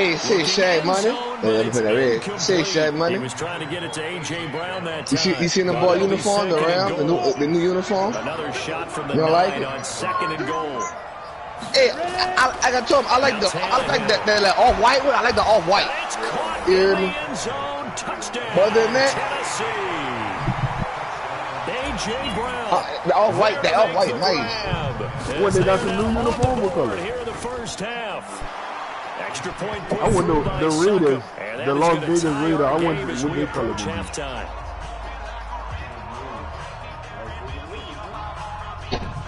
Hey, say Shaq Money. Say Shaq Money. He was trying to get it to A.J. Brown that You time. seen the ball uniform, the Rams, the new uniform? Another shot from the 9 like on 2nd and goal. Hey, I got told him I like that like off-white one. I like the off-white. You hear me? But than that, A.J. Brown. The off-white, nice. What, they got some new uniform? What color? Here in the first half. Extra point. I want the Raiders, the Las Vegas Raiders. I want what they color.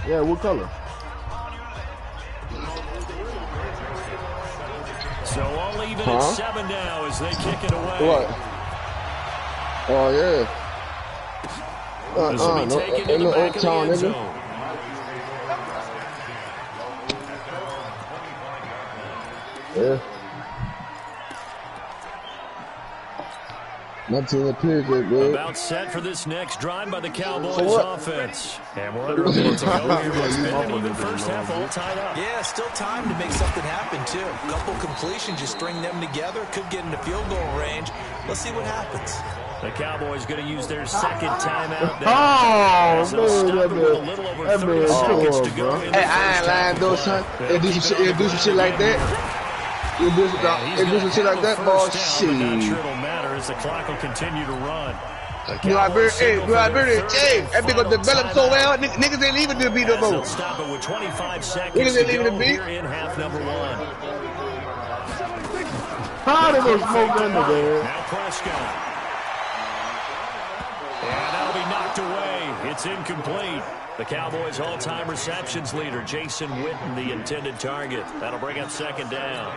Yeah, what color? So all even at 7 now as they kick it away. What? Oh yeah. No uptown, nigga. Yeah. Not to the period, bro. About set for this next drive by the Cowboys offense. And we're under a minute to go here. It's been an even first half all tied up. Yeah, still time to make something happen, too. A couple completions, you string them together, could get into field goal range. Let's see what happens. The Cowboys going to use their second timeout now. Oh, so stop it with a little over 30 seconds to go. Hey, I ain't lying though, son. They do some shit like that. You do some shit like that, boy. Shit. I'm not sure it'll matter as the clock will continue to run. Hey, that big gonna develop so well. Niggas ain't leaving to beat no more. They'll stop it with 25 seconds to go here in half number 1. How did they smoke under there? Now Prescott. And that'll be knocked away. It's incomplete. The Cowboys' all-time receptions leader, Jason Witten, the intended target. That'll bring up 2nd down.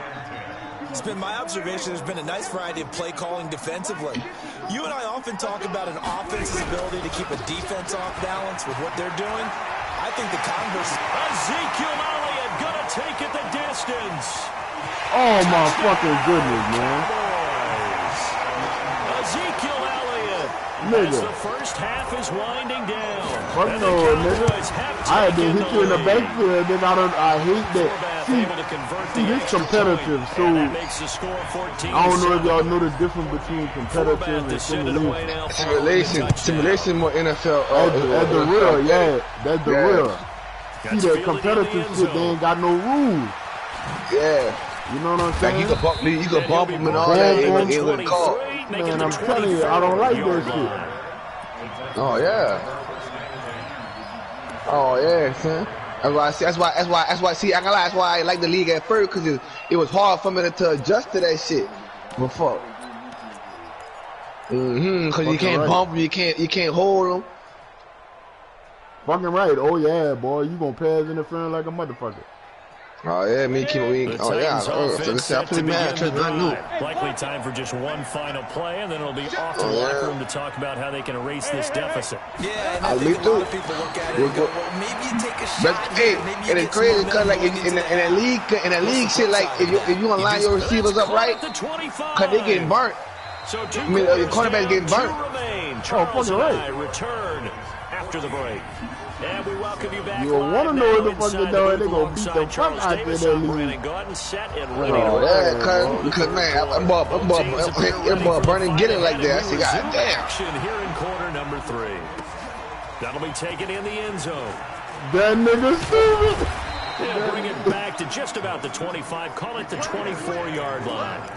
It's been my observation there's been a nice variety of play calling defensively. You and I often talk about an offense's ability to keep a defense off balance with what they're doing. I think the converse is Ezekiel Elliott gonna take it the distance. Oh my fucking goodness, man. Ezekiel Elliott. As the first half is winding down. Fuck no, nigga. I had to hit you in the backfield, nigga. I hate that. See, this competitive, so I don't know if y'all know the difference between competitive and simulation. Simulation more NFL. That's the real, yeah. That's the real. See, that competitive shit, they ain't got no rules. Yeah. You know what I'm saying? Like you can bump them and all that. It would call. Man, I'm telling you, I don't like that shit. Oh yeah. Oh yeah, son. That's why. See, I that's why I like the league at first, because it was hard for me to adjust to that shit. But fuck. Because you can't bump them, you can't hold them. Fucking right. Oh yeah, boy, you gonna pass interference like a motherfucker. Oh yeah, I pretty mad. Likely time for just one final play, and then it'll be off to the locker room to talk about how they can erase this deficit. Yeah, and I think a lot of people look at it and go, well, maybe you take a shot. But hey, and it's crazy because like in that league shit, like if you align your receivers up right, cause they getting burnt. I mean, the quarterback's getting burnt. Charles and I return after the break. And we welcome you back. You want to know what the fuck they're doing? They're going to beat the fuck out there. Oh, yeah, because, man, I'm burning, get it like that. I see, God damn. Action here in quarter number 3. That'll be taken in the end zone. That nigga stupid. They'll bring it back to just about the 25. Call it the 24-yard line.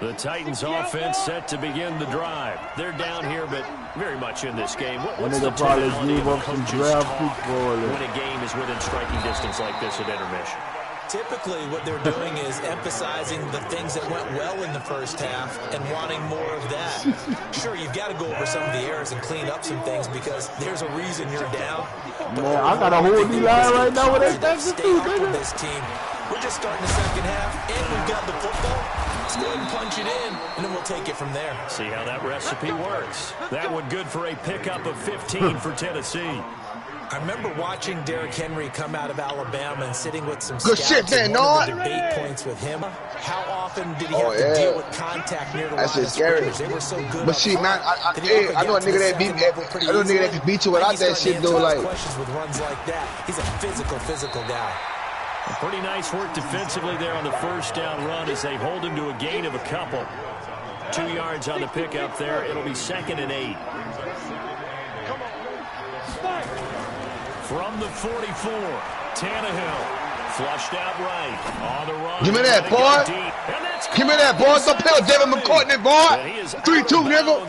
The Titans offense set to begin the drive. They're down here, but very much in this game. What's the probably give up some draft picks for when a game is within striking distance like this at intermission? Typically, what they're doing is emphasizing the things that went well in the first half and wanting more of that. Sure, you've got to go over some of the errors and clean up some things because there's a reason you're down. Man, I got a whole D-line right now with that stay up with this team. We're just starting the second half, and we've got the football. Let's go ahead and punch it in, and then we'll take it from there. See how that recipe works. That one good for a pickup of 15 for Tennessee. I remember watching Derrick Henry come out of Alabama and sitting with some good scouts shit, man, and one of the debate points with him. How often did he have to deal with contact near the line of scrimmage? They were so good. But see, man, I know a nigga that beat me. I know a nigga that can beat you without that shit, though. Like questions with runs like that. He's a physical guy. Pretty nice work defensively there on the first down run as they hold him to a gain of a couple. 2 yards on the pickup there. It'll be 2nd and 8. From the 44, Tannehill flushed out right on the run. Give me that, boy. Give me that, boy. Don't play with David McCourtney, boy. 3-2, nigga.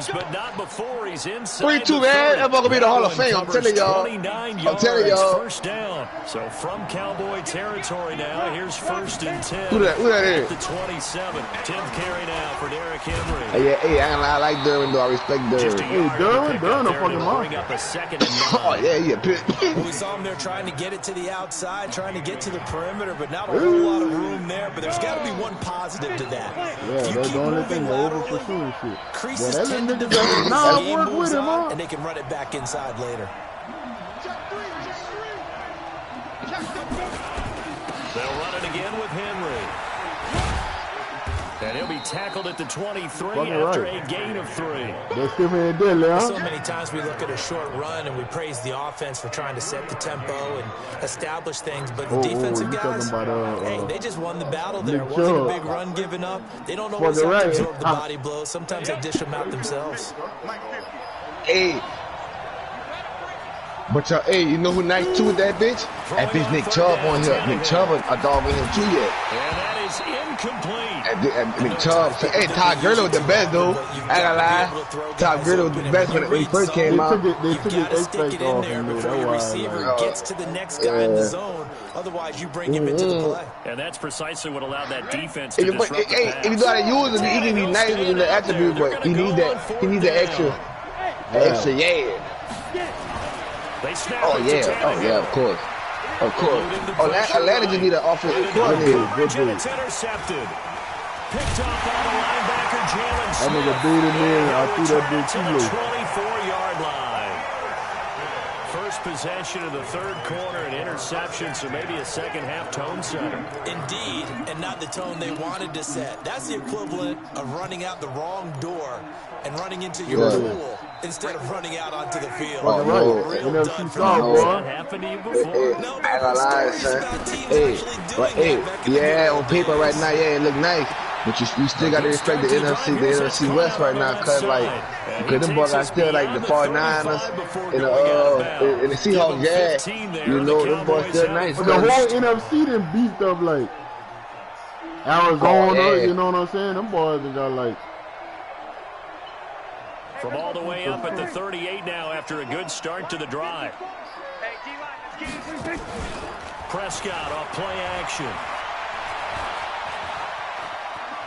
3-2, man. That's gonna be the Hall of Fame. I'm telling y'all. I'm telling y'all. First down. So from Cowboy territory now, here's 1st and 10. Who that is? The 27. 10th carry now for Derrick Henry. Hey, I like Derwin, though. I respect Derwin. Hey, Derwin a fucking bring up a 2nd and 9. Oh, yeah, he a pit. We saw him there trying to get it to the outside, trying to get to the perimeter, but not a whole lot of room there. But there's got to be one positive to that. Yeah, that's the only thing. They're over pursuing shit. Creases that tend to nigga develop nah, as the game work moves with him, on, huh? and they can run it back inside later. They'll run it again with Henry. And he'll be tackled at the 23 after a gain of 3. That's different than that, So many times we look at a short run and we praise the offense for trying to set the tempo and establish things, but the defensive guys, hey, they just won the battle there. It wasn't a big run given up. They don't always have to absorb the body blows. Sometimes they dish them out themselves. Hey. But hey, you know who nice too with that bitch? That bitch Nick Chubb on here. Nick Chubb a dog in him too yet. And that is incomplete. And Nick Chubb. So, hey, Todd Gurley was the best though. I gotta lie. Todd Gurley was the best when he first came out. They took his Stick it in there before your receiver gets to the next guy in the zone. Otherwise, you bring him into the play. And that's precisely what allowed that defense to disrupt the pass. If you know how to use him, he can be nice with the attribute, but he needs that. He needs the extra, yeah. Oh yeah, of course. Atlanta just need an offensive coordinator. It's intercepted. Picked up by the linebacker, Jalen That nigga beat him in. I threw that bitch to the 24-yard line. First possession of the third quarter, an interception, so maybe a second-half tone setter. Indeed, and not the tone they wanted to set. That's the equivalent of running out the wrong door and running into your pool instead of running out onto the field. Oh, right. You never see Saul, boy. That happened to you before. I ain't gonna lie, son. On paper right now, it look nice. But you still got to respect the NFC West right now, cause them boys are still like the 49ers and the Seahawks, you know, them boys still nice. But the whole NFC done beat up like Arizona, you know what I'm saying? Them boys got like. From all the way up at the 38 now after a good start to the drive. Prescott off play action.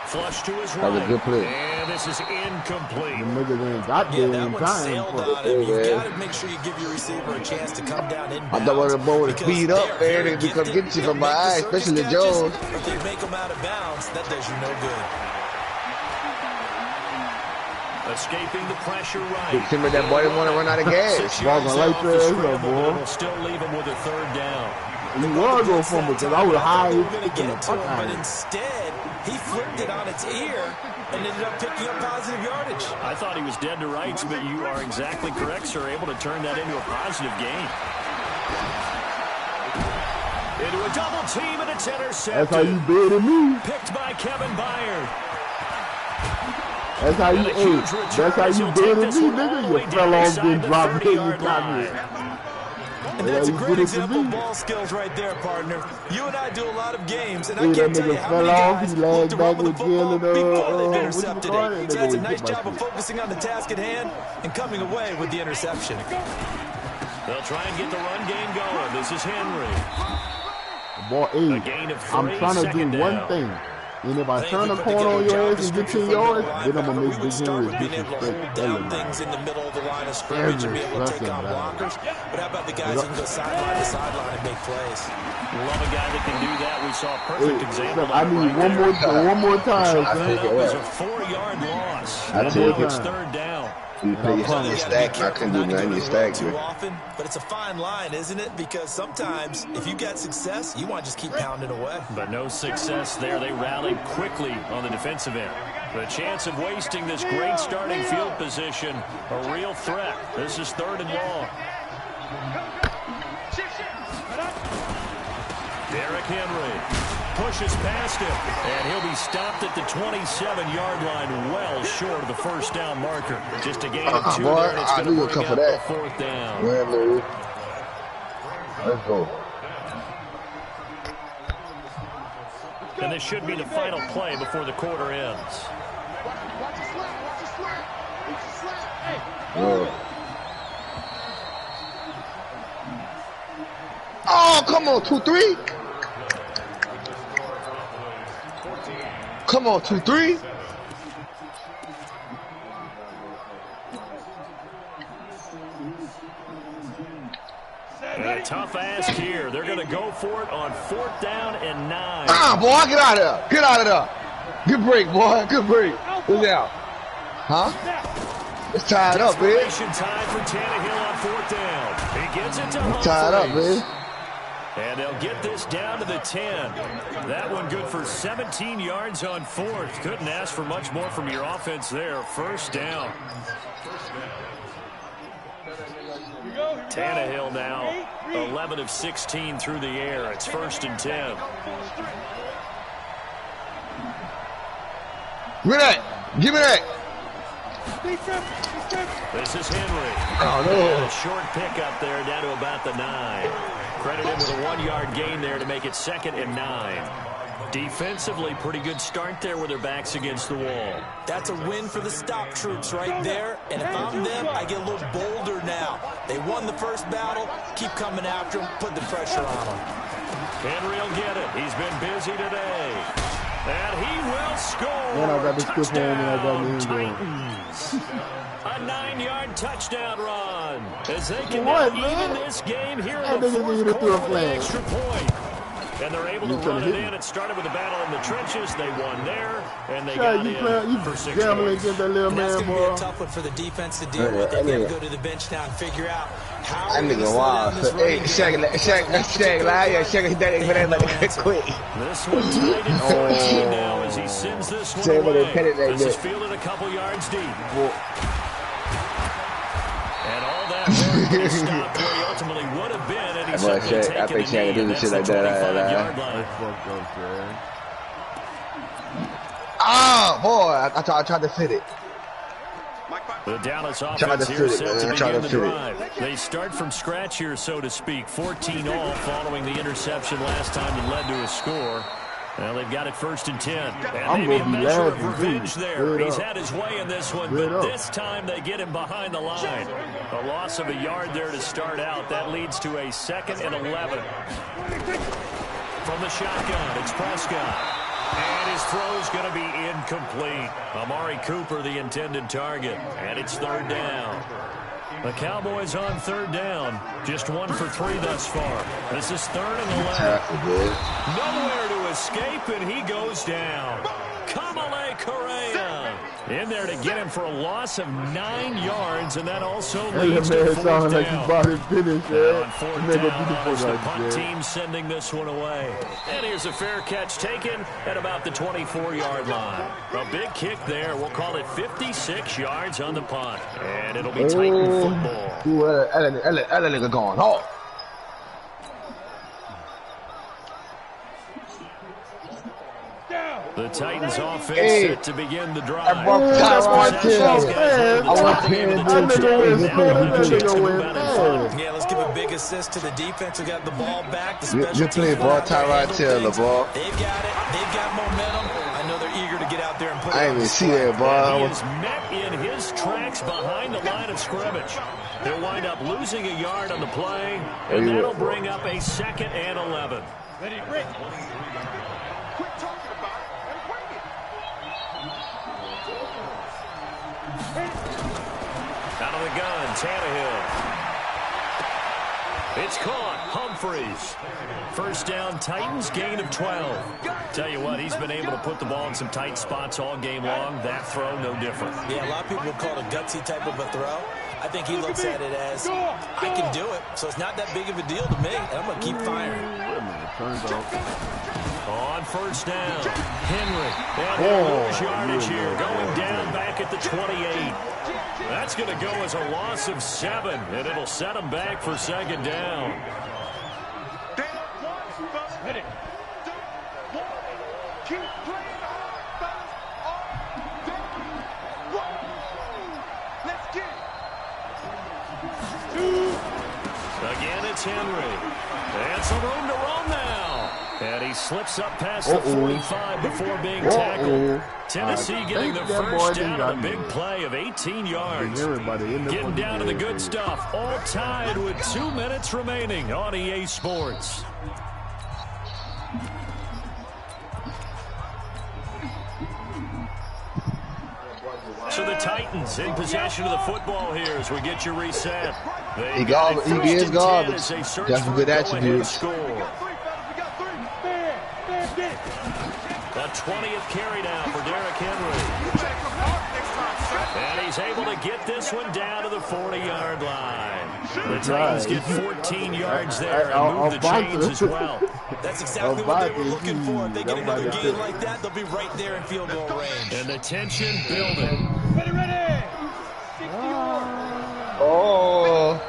Flush to his right. That was a good play. And this is incomplete. The niggas ain't got there in time. You've got to make sure you give your receiver a chance to come down inbounds. I thought the ball would speed up, man, and come get you from my eye, especially Jones. If they make them out of bounds, that does you no good. Escaping the pressure right. Remember that boy didn't want to run out of gas. Walking like that, boy. Will still leave him with a third down. You was going for me because I was high. But instead, he flipped it on its ear and ended up picking up positive yardage. I thought he was dead to rights, but you are exactly correct, sir. Able to turn that into a positive gain. Into a double team, and it's intercepted. That's how you beat me. Picked by Kevin Byard. That's how you ate. That's how you beat me, nigga. You fell off and dropped me. You got me. And that's a great example of ball skills right there, partner. You and I do a lot of games, and I can't tell you how many guys look to run with the football before they've intercepted it. So that's a nice job of focusing on the task at hand and coming away with the interception. They'll try and get the run game going. This is Henry. Boy, I'm trying to do one thing. And if I turn the corner on your ass and get 10 yards, then I'm going to make Big Henry disrespect down things in the middle of the line of scrimmage and be able to take on blockers. But how about the guys who can go sideline to sideline and make plays? Love a guy that can do that. We saw a perfect example. I need one more time. It was a 4-yard loss. I take it. Third down. You play your stack. I couldn't do nothing. You stack too often, but it's a fine line, isn't it? Because sometimes if you got success, you want to just keep pounding away. But no success there. They rallied quickly on the defensive end. The chance of wasting this great starting field position, a real threat. This is 3rd and long. Derrick Henry pushes past him, and he'll be stopped at the 27-yard line, well short of the first down marker. Just a gain of 2 there, and it's going to bring up the 4th down. Let's go. And this should be the final play before the quarter ends. Oh, come on, 2-3. Come on, 2-3. And a tough ask here. They're going to go for it on 4th down and 9. Boy, get out of there. Get out of there. Good break, boy. Good break. Look out. Huh? It's tied up, man. Time for Tannehill on 4th down. He gets it to Humphries. Tied up, man. And they'll get this down to the 10. That one good for 17 yards on 4th. Couldn't ask for much more from your offense there. 1st down. Tannehill now 11 of 16 through the air. It's 1st and 10. Give me that. Give me that. This is Henry. Oh, no. A short pickup there down to about the 9. Credit him with a 1-yard gain there to make it 2nd and 9. Defensively, pretty good start there with their backs against the wall. That's a win for the stop troops right there. And if I'm them, I get a little bolder now. They won the first battle. Keep coming after them. Put the pressure on them. Henry will get it. He's been busy today. And he will score. Man, I got this good home and I got the Titans. A 9-yard touchdown run. As they can now even this game here in the 4th quarter with an extra point. And they're able to run it in. It started with a battle in the trenches. They won there, and they got in for 6 points. Get that little That's man, going to be boy. a tough one for the defense to deal with. They've got to go to the bench now and figure out how That nigga wild. Hey, Shaq, quick. This one tied in 14 now as he sends this one away. This is fielded a couple yards deep. And all that work stopped where he ultimately would have been, and he's I think Shaq do the shit like that. Oh, boy. I tried to fit it. The Dallas offense here set to begin the drive. They start from scratch here, so to speak. 14 all following the interception last time that led to a score. Well, they've got it 1st and 10. And maybe a measure of revenge there. He's had his way in this one, but this time they get him behind the line. A loss of a yard there to start out. That leads to a 2nd and 11. From the shotgun, it's Prescott. And his throw's going to be incomplete. Amari Cooper, the intended target. And it's 3rd down. The Cowboys on 3rd down. Just 1 for 3 thus far. This is 3rd and 11. Nowhere to escape, and he goes down. Kamale Correa in there to get him for a loss of 9 yards, and that also leads to 4th down. Like he bought his finish, On 4th down, it's the punt team sending this one away. And here's a fair catch taken at about the 24-yard line. A big kick there. We'll call it 56 yards on the punt. And it'll be Titan football. That nigga going off. The Titans offense set to begin the drive. I want Yeah, let's give a big assist to the defense who got the ball back. The special you play ball, Tyrod Taylor, ball. They've got it. They've got momentum. I know they're eager to get out there and put it I didn't even see that ball. He is met in his tracks behind the line of scrimmage. They'll wind up losing a yard on the play, and that'll bring up a 2nd and 11. Ready, Rick. Out of the gun, Tannehill. It's caught. Humphreys. First down, Titans, gain of 12. Tell you what, he's been able to put the ball in some tight spots all game long. That throw, no different. Yeah, a lot of people would call it a gutsy type of a throw. I think he looks at it as, I can do it, so it's not that big of a deal to me, and I'm going to keep firing. On first down, Henry. And yardage here, going down back at the 28. That's going to go as a loss of 7, and it'll set him back for second down. Again, it's Henry. And some room to run now. And he slips up past the 45 before being tackled. Tennessee getting the first down on a big play of 18 yards. Getting down to the good stuff. All tied with 2 minutes remaining on EA Sports. So the Titans in possession of the football here as we get you reset. He is garbage. That's a good attribute. The 20th carry now for Derrick Henry. And he's able to get this one down to the 40-yard line. The Titans get 14 yards there and move the chains as well. That's exactly what they were looking for. If they get another gain like that, they'll be right there in field goal range. And the tension building. Ready. Oh.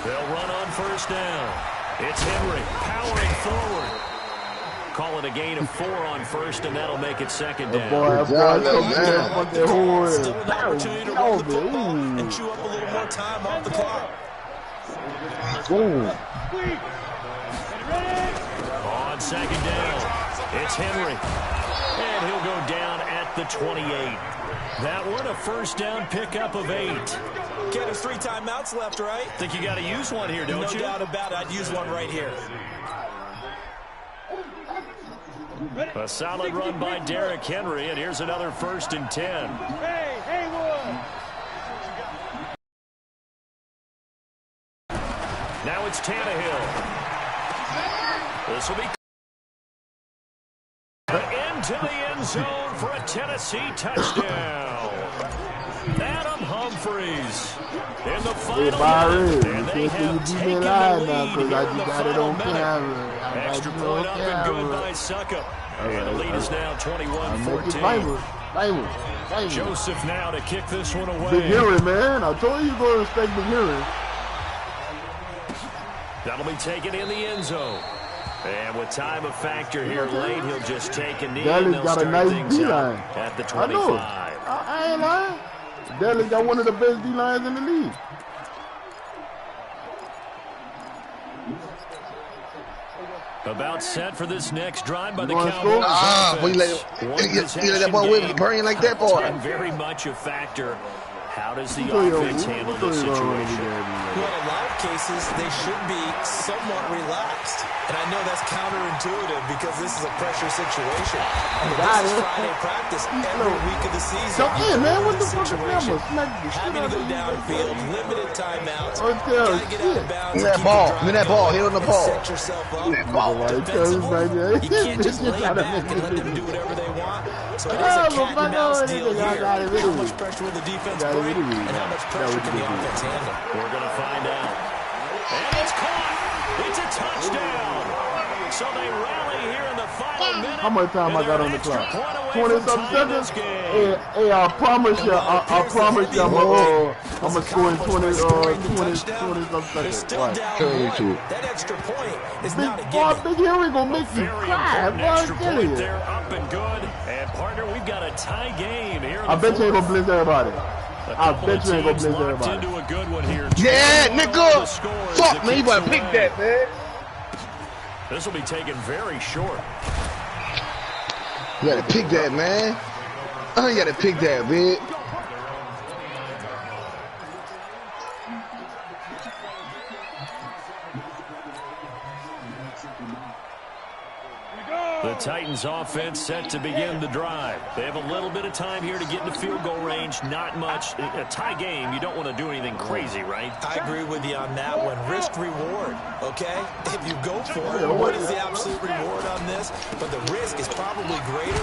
They'll run on first down. It's Henry powering forward. Call it a gain of 4 on first, and that'll make it second down. Still an opportunity to roll the football and chew up a little more time off the clock. On second down, it's Henry. And he'll go down at the 28. That one a first down pickup of 8. Ken, there's 3 timeouts left, right? Think you got to use one here, don't you? No doubt about it. I'd use one right here. A solid run by Derrick Henry, and here's another 1st and 10. Hey, Haywood. Now it's Tannehill. This will be into the end zone for a Tennessee touchdown. Adam Humphreys in the final minute, and they have taken the lead here in the final minute. Extra point up and good by Suckup. And the lead is now 21-14. Joseph now to kick this one away. Big Henry, man. I told you go respect Big Henry. That'll be taken in the end zone. And with time a factor here late, he'll just take a knee and they'll got a start nice things D-line. out at the 25. I know. I ain't lying. Dallas got one of the best D-lines in the league. About set for this next drive by the Cowboys. You let that boy with burning like that, boy. Very much a factor. How does the offense handle this situation? Well, in a lot of cases, they should be somewhat relaxed. And I know that's counterintuitive because this is a pressure situation. But this is Friday practice every week of the season. Man, what the fuck is Having to go downfield, limited timeouts. Oh, gotta get out of bounds. Give me that ball. Hit on the ball. Set yourself up. Give me that ball. Defensively, you can't just lay back and let them do whatever they want. So it is a cat and mouse deal here. How much pressure will the defense bring, and how much pressure can the offense handle? We're going to find out. And it's caught. It's a touchdown. So they rally here in the final minute. How much time I got on the clock? 20-something seconds? Hey, I promise you, I'm going to score in 20-something seconds. There's still doubt in one. That extra point is not a given. Big Henry going to make you cry. Extra point there, up and good. And partner, we've got a tie game here. I bet you ain't going to blitz everybody. I bet you ain't going to blitz everybody. Into a good one here. Yeah, nigga. Fuck, man. You better pick that, man. This will be taken very short. You gotta pick that, man. You gotta pick that, man. The Titans offense set to begin the drive. They have a little bit of time here to get into field goal range. Not much. A tie game, you don't want to do anything crazy, right? I agree with you on that one. Risk reward, okay? If you go for it, what is the absolute reward on this? But the risk is probably greater.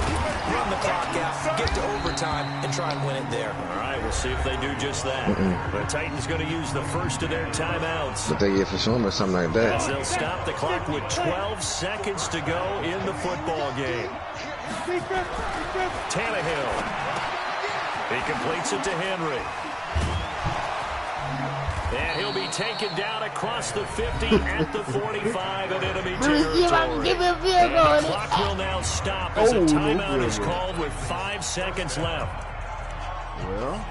Run the clock out, get to overtime, and try and win it there. All right, we'll see if they do just that. The Titans going to use the first of their timeouts. But they get for some or something like that. As they'll stop the clock with 12 seconds to go in the football game. Tannehill. He completes it to Henry. And he'll be taken down across the 50 at the 45 of enemy territory. And the clock will now stop as a timeout is called with 5 seconds left. Well.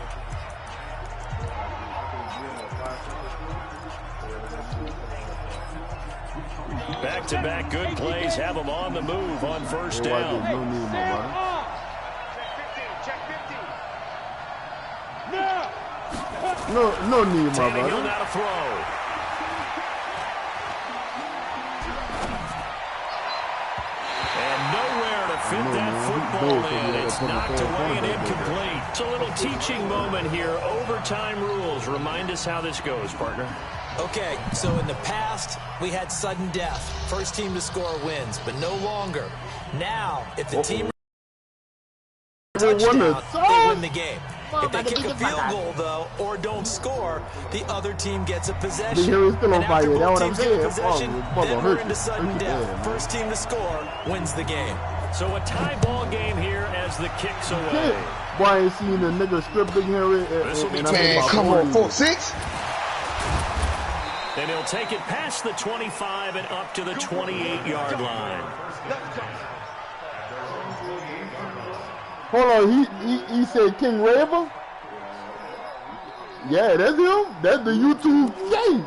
Back-to-back good plays have them on the move on first down. No need, my brother. Tannehill now to throw. And nowhere to fit that football in. It's knocked away and incomplete. It's a little teaching moment here. Overtime rules. Remind us how this goes, partner. Okay, so in the past, we had sudden death. First team to score wins, but no longer. Now, if the team touchdown, they win the game. If they kick a field goal, though, or don't score, the other team gets a possession. And after both teams get a possession, then we're into sudden death. First team to score wins the game. So a tie ball game here as the kick's away. Boy, I ain't seen the nigga stripping here. Man, come on, 4-6. And he'll take it past the 25 and up to the 28-yard line. Hold on, he said King Raver? Yeah, that's him. That's the YouTube game.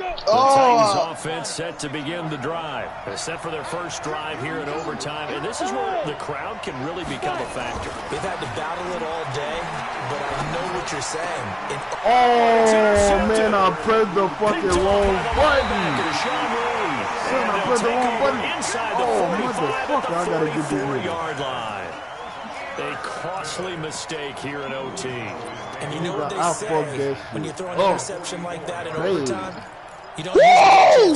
The Titans offense set to begin the drive. Set for their first drive here in overtime. And this is where the crowd can really become a factor. They've had to battle it all day, but I know what you're saying. Oh, man, I pressed the fucking wrong button. I pressed the wrong button. Oh, motherfucker, I gotta get the 4-yard line. A costly mistake here in OT. And you know what they say, when you throw an interception like that in overtime, you don't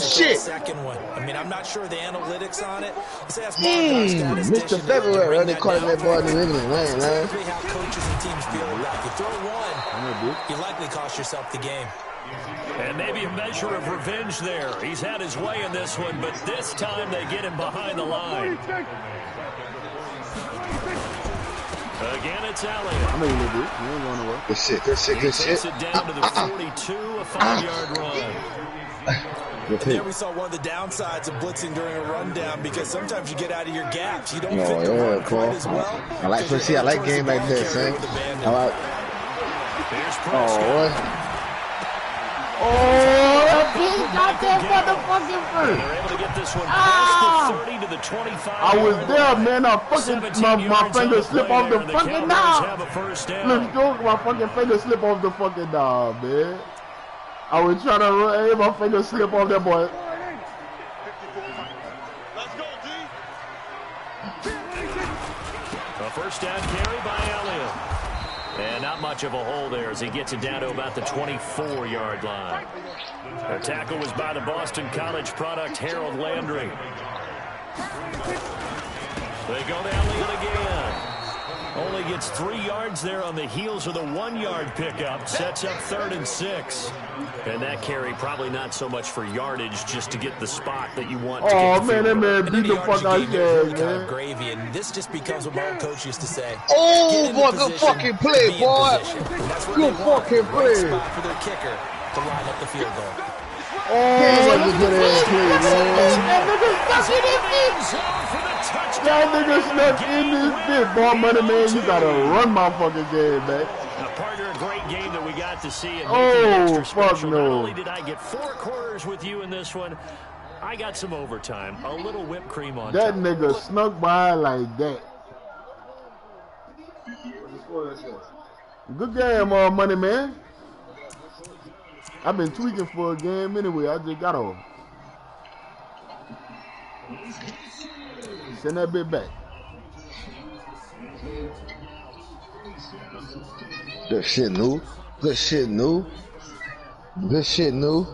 shit! Second one. I mean, I'm not sure the analytics on it. Mr. February, they caught that ball in the England, man. How coaches and teams feel about you throw one, you likely cost yourself the game. And maybe a measure of revenge there. He's had his way in this one, but this time they get him behind the line. Again, it's Elliott. I know you do. You ain't going nowhere. Good shit, good shit, good shit. Takes it down to the 42, a 5-yard run. And there we saw one of the downsides of blitzing during a rundown, because sometimes you get out of your gaps. You don't fit the run quite as well. I like game like this, man. I like. That bitch got that motherfucking first. They're able to get this one past the 30 to the 25. I was there, man. I fucking my finger slip off the fucking knob. Let's go. My fucking finger slip off the fucking knob, man. I was trying to run, hey, my finger slip off that boy. A first down carry by Elliott. And not much of a hole there as he gets it down to about the 24-yard line. The tackle was by the Boston College product, Harold Landry. They go to Elliott again. Only gets 3 yards there on the heels of the 1-yard pickup. Sets up 3rd and 6. And that carry probably not so much for yardage, just to get the spot that you want to get. Oh, man, that man beat the fuck out of really kind of gravy, and this just becomes what my old coach used to say. Oh, boy, good fucking play, boy. Good fucking play. Spot for their kicker to line up the field goal. Oh, that was a good ass play, man. That nigga snuck in this bitch. Ball money, man. You gotta run my fucking game, man. A partner, a great game that we got to see. And oh, fuck no. Not only did I get 4 quarters with you in this one, I got some overtime. A little whipped cream on that top. Nigga snuck by like that. Good game, money, man. I've been tweaking for a game anyway. I just got off. Send that bit back. Good shit, new. Good shit, new. Good shit, new.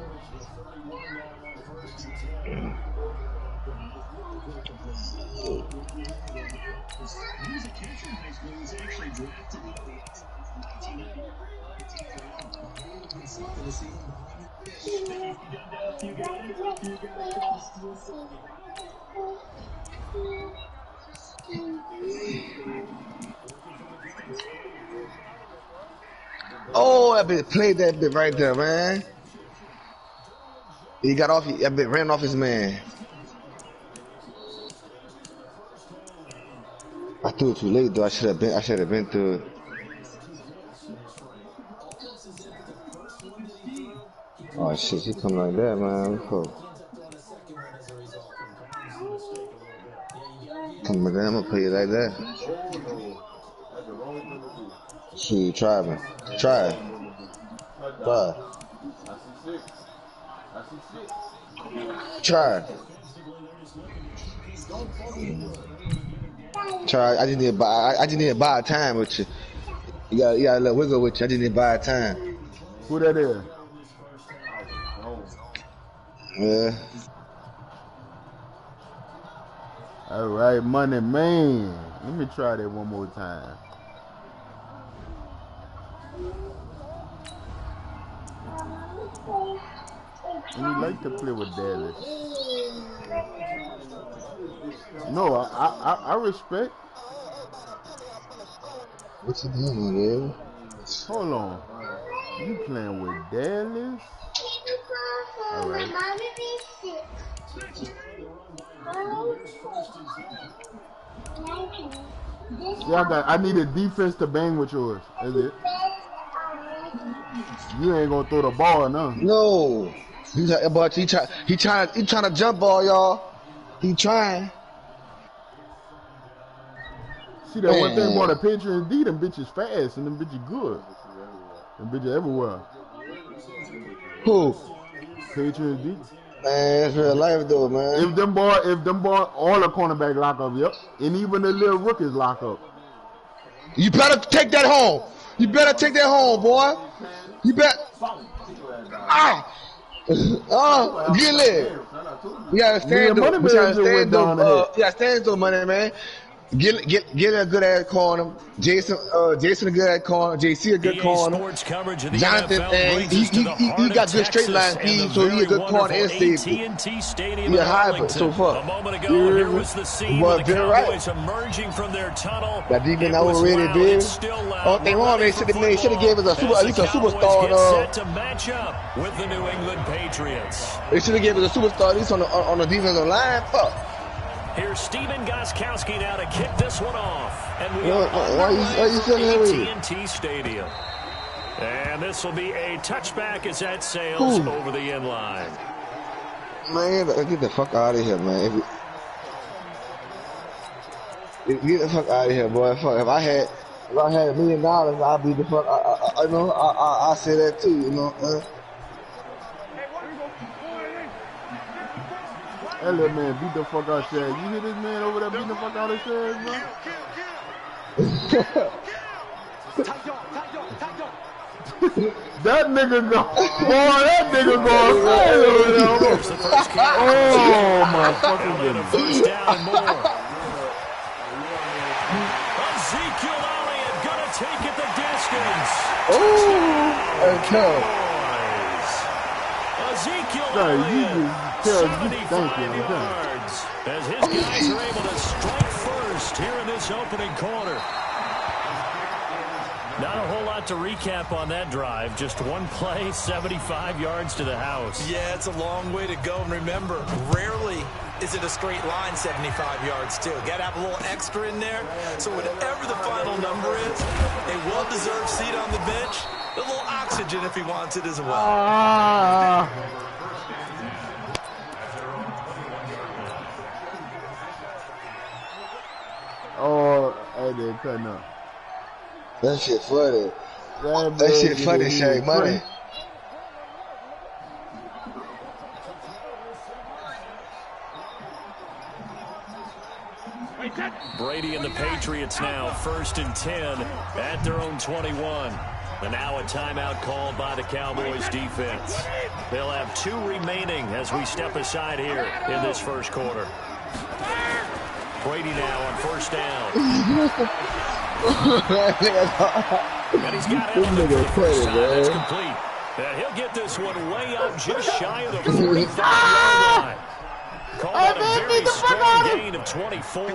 Oh, that bit played that bit right there, man. He got off. That bit ran off his man. I threw it too late though. I should have been through it. Oh shit, she come like that, man. Come on, I'm gonna play it like that. Shoot, try man. Try. Try. I just need to buy time with you. You got a little wiggle with you. I just need to buy time. Who that is? Yeah. All right, money man. Let me try that one more time. And you like to play with Dallas. No, I respect. What you doing, man? Hold on. You playing with Dallas? All right. Yeah, I need a defense to bang with yours. That's it. You ain't gonna throw the ball, no. No. He trying to jump ball, y'all. He trying. See that one thing about a Patriots D, them bitches fast and them bitches good. Them bitches everywhere. Who? Patriots D. Man, it's real life though, man. If them boy, all the cornerback lock up, yep. And even the little rookies lock up. You better take that home. You better take that home, boy. You better. Get lit. You gotta stand though. You gotta stand though, money man. Get a good ass corner. Jason a good ass corner. JC a good corner. Jonathan, he got good straight line speed, so he a good corner and safety. He a hybrid so far. A moment ago, here was the scene with the Cowboys emerging from their tunnel. That defense already big. Oh, they won. They should have gave us at least a superstar. Set to match up with the New England Patriots. They should have gave us a superstar at least on the defensive line. Fuck. Here's Steven Gostkowski now to kick this one off. And we are on AT&T Stadium. And this will be a touchback as that sails over the end line. Man, get the fuck out of here, man. Get the fuck out of here, boy. Fuck. If I had $1 million, I'd be the fuck. I say that too, you know. That little man beat the fuck out Shad. You hear this man over there beating the fuck out of Shad, bro? That nigga go. Boy, that nigga going crazy over there. Oh, my fucking goodness. First down and more. Ezekiel Elliott gonna take it the distance. Ezekiel Elliott. 75 yards as his guys are able to strike first here in this opening quarter. Not a whole lot to recap on that drive. Just one play, 75 yards to the house. Yeah, it's a long way to go. And remember, rarely is it a straight line 75 yards, too. Got to have a little extra in there. So whatever the final number is, a well-deserved seat on the bench, a little oxygen if he wants it as well. Oh, I did cutting up. That shit funny. That shit funny, Shaq Money. Brady and the Patriots now 1st and 10 at their own 21. And now a timeout called by the Cowboys defense. They'll have 2 remaining as we step aside here in this first quarter. Brady now on 1st down. And he's got it on the first time. That's complete. And he'll get this one way up just shy of the 45-yard line. Called out a very strong gain of 24.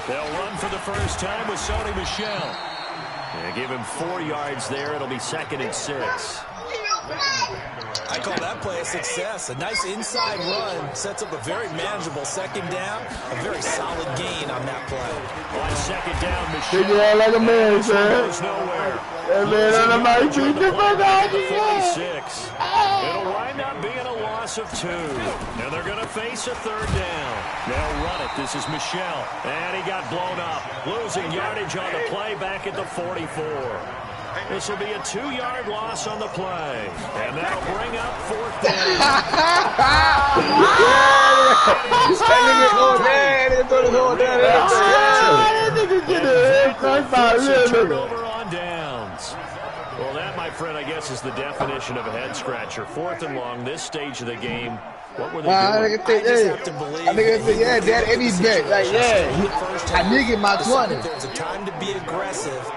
They'll run for the first time with Sony Michel. They give him 4 yards there. It'll be 2nd and 6. I call that play a success. A nice inside run sets up a very manageable 2nd down. A very solid gain on that play. On 2nd down, Michel. Figure out like a man, sir. Goes nowhere. That man on the mic, beat the fuck out of you. 46. It'll wind up being a loss of 2. Now they're going to face a 3rd down. They'll run it. This is Michel. And he got blown up. Losing yardage on the play back at the 44. This will be a 2-yard loss on the play. And that'll bring up 4th down. Turnover on downs. Well, that, my friend, I guess is the definition of a head-scratcher. 4th and long, this stage of the game. What were they doing? I think yeah, that any bet. Like, yeah, I need to get my 20. There's a time to be aggressive.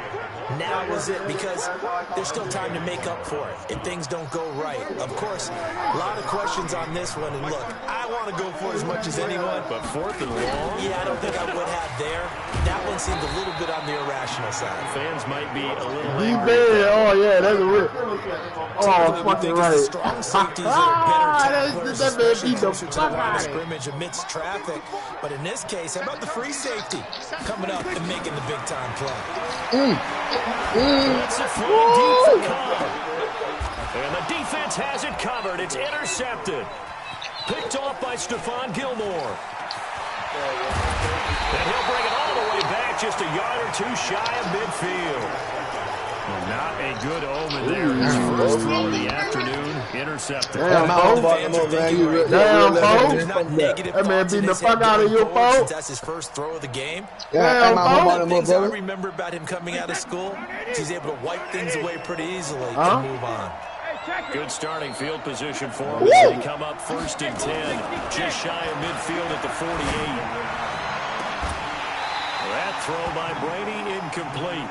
Now is it, because there's still time to make up for it if things don't go right. Of course, a lot of questions on this one. And look, I want to go for it as much as anyone. But 4th and long? Yeah, I don't think I would have there. That one seemed a little bit on the irrational side. Fans might be a little angry. Oh, yeah, that's a rip. Oh, fucking right. Strong safeties are better, especially closer to the line of scrimmage amidst traffic. But in this case, how about the free safety coming up and making the big-time play? It's a flying deep for Cobb. And the defense has it covered. It's intercepted. Picked off by Stephon Gilmore. And he'll bring it all the way back, just a yard or 2 shy of midfield. Well, not a good omen there. His first throw of the afternoon, intercepted. Damn, That man beating the fuck out of your phone. That's his first throw of the game. Yeah, One of the things I remember about him coming out of school, he's able to wipe things away pretty easily and move on. Good starting field position for him as they come up 1st and 10, just shy of midfield at the 48. That throw by Brady incomplete.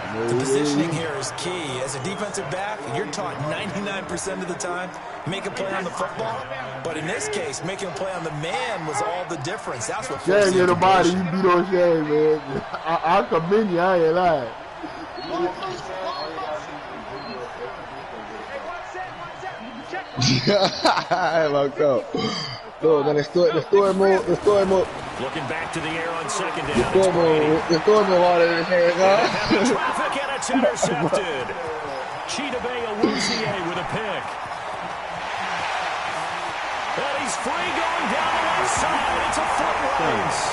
The positioning here is key. As a defensive back, you're taught 99% of the time, make a play on the football. But in this case, making a play on the man was all the difference. That's what forced the body. You beat on Shane, man. I commend you. I ain't lying. I locked up. So then the story mode. Looking back to the air on 2nd down. The story mode harder than his hands, Traffic and it's intercepted. Chidobe Awuzie with a pick. And he's free going down the left side. It's a foot race.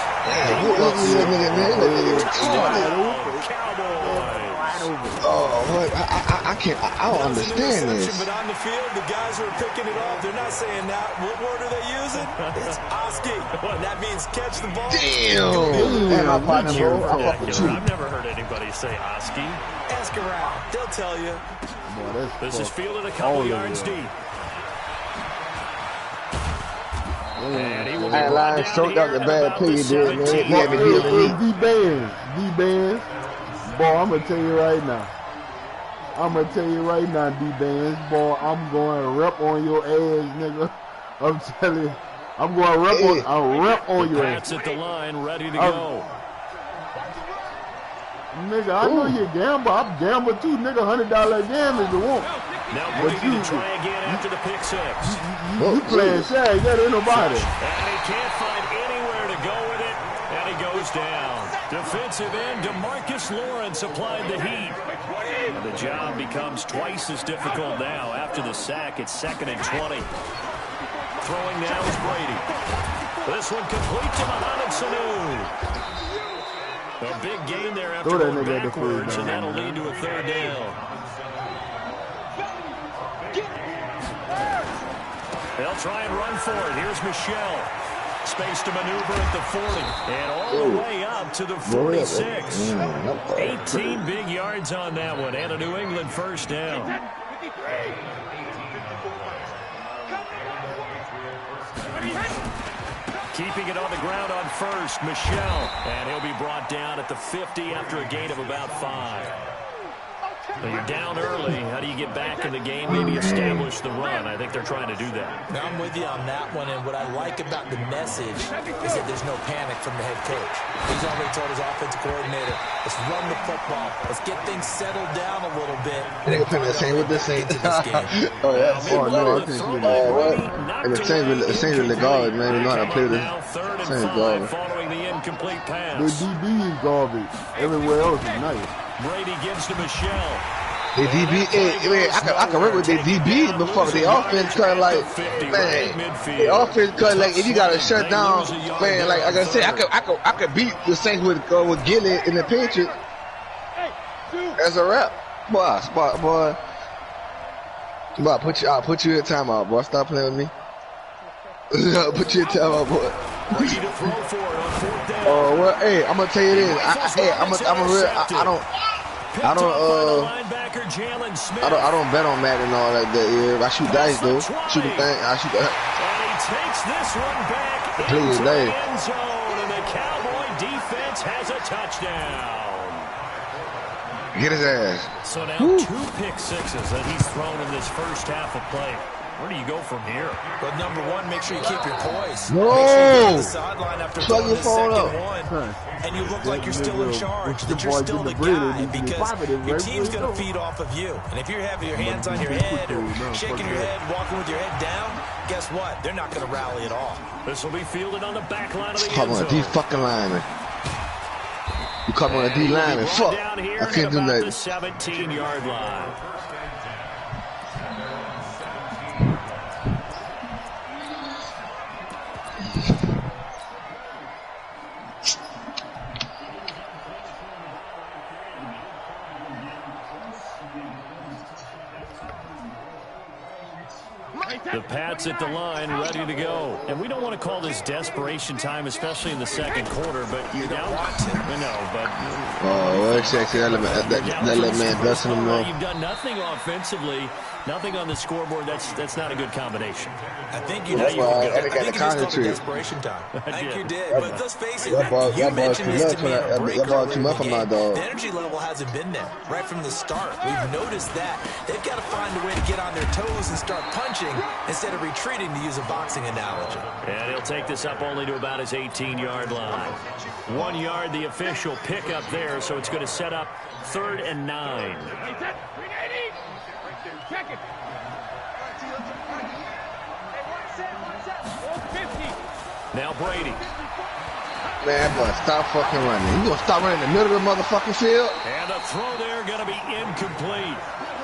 Cowboys. Oh, I can't. I don't understand this. But on the field, the guys who are picking it off, they're not saying that. What word are they using? It's Oski. That means catch the ball. Damn. I've never heard anybody say Oski. Ask around. They'll tell you. Boy, this is fielded a couple yards deep. And he will be brought down choked out the bad play he did, man. He had me dealing D-Bands. Boy, I'm going to tell you right now. D-Bands. Boy, I'm going to rep on your ass, nigga. I'm telling you. I'm going to rep on your ass. Pat's at the line, ready to go. Nigga, I know you gamble. I'm gamble too, nigga. $100 game if you want. Now Brady to try again after the pick 6. You playing shag, that ain't nobody. And he can't find anywhere to go with it, and he goes down. Defensive end DeMarcus Lawrence applied the heat. And the job becomes twice as difficult now. After the sack, it's 2nd and 20. Throwing now is Brady. This one complete to Mohamed Sanu. A big gain there after going backwards, and that'll lead to a 3rd down. They'll try and run for it. Here's Michelle. Space to maneuver at the 40. And all the way up to the 46. 18 big yards on that one. And a New England first down. Keeping it on the ground on first, Michelle. And he'll be brought down at the 50 after a gain of about 5. Well, you're down early. How do you get back in the game, maybe establish the run? I think they're trying to do that. Now, I'm with you on that one, and what I like about the message is that there's no panic from the head coach. He's already told his offensive coordinator, let's run the football. Let's get things settled down a little bit. They playing the same with the Saints. Oh, yeah. Oh, no, I think what? And the Saints with the guard, man. You know how to play with the Saints guard. Following the incomplete pass. The DB is garbage. Everywhere else is nice. Brady gives to Michelle. The DB, I can work with the DB before the offense cut like, man, the offense cut like if you got to shut down, man, like I said, I could beat the Saints with Gilly in the Patriots. That's a wrap, boy. I'll put you in timeout, boy. Stop playing with me. I'll put you in timeout, boy. Brady to throw for it on 4th down. Oh well, hey, I'm gonna tell you this. I don't bet on Madden and all like that. Yeah, I shoot dice though. Shoot the thing. I shoot the. And he takes this one back Please, into the end zone, and the Cowboy defense has a touchdown. Get his ass. So now 2 pick sixes that he's thrown in this first half of play. Where do you go from here? But number one, make sure you keep your poise. No! Make sure you get to the sideline after Plug your phone up. One, and you look like you're still in charge, that you're still the guy, because your team's going to feed off of you. And if you're having your hands on your head or shaking your head, walking with your head down, guess what? They're not going to rally at all. This will be fielded on the back line of the end zone. D-fucking lineman. You caught me on a D lineman. Fuck. I can't do nothing. The 17-yard line. The Pats at the line, ready to go. And we don't want to call this desperation time, especially in the second quarter, but you're down. I know, but... Oh, well, sexy. That little man dusting him off. You've done nothing offensively, nothing on the scoreboard. That's not a good combination. I think you just called it desperation time. I think you did. But let's face it, you mentioned this to me in a break earlier in the game. The energy level hasn't been there right from the start. We've noticed that. They've got to find a way to get on their toes and start punching instead of retreating, to use a boxing analogy. And he'll take this up only to about his 18-yard line. 1 yard, the official pickup there, so it's going to set up 3rd and 9. Now Brady. Man, boy, stop fucking running. You gonna stop running in the middle of the motherfucking field? And the throw there going to be incomplete.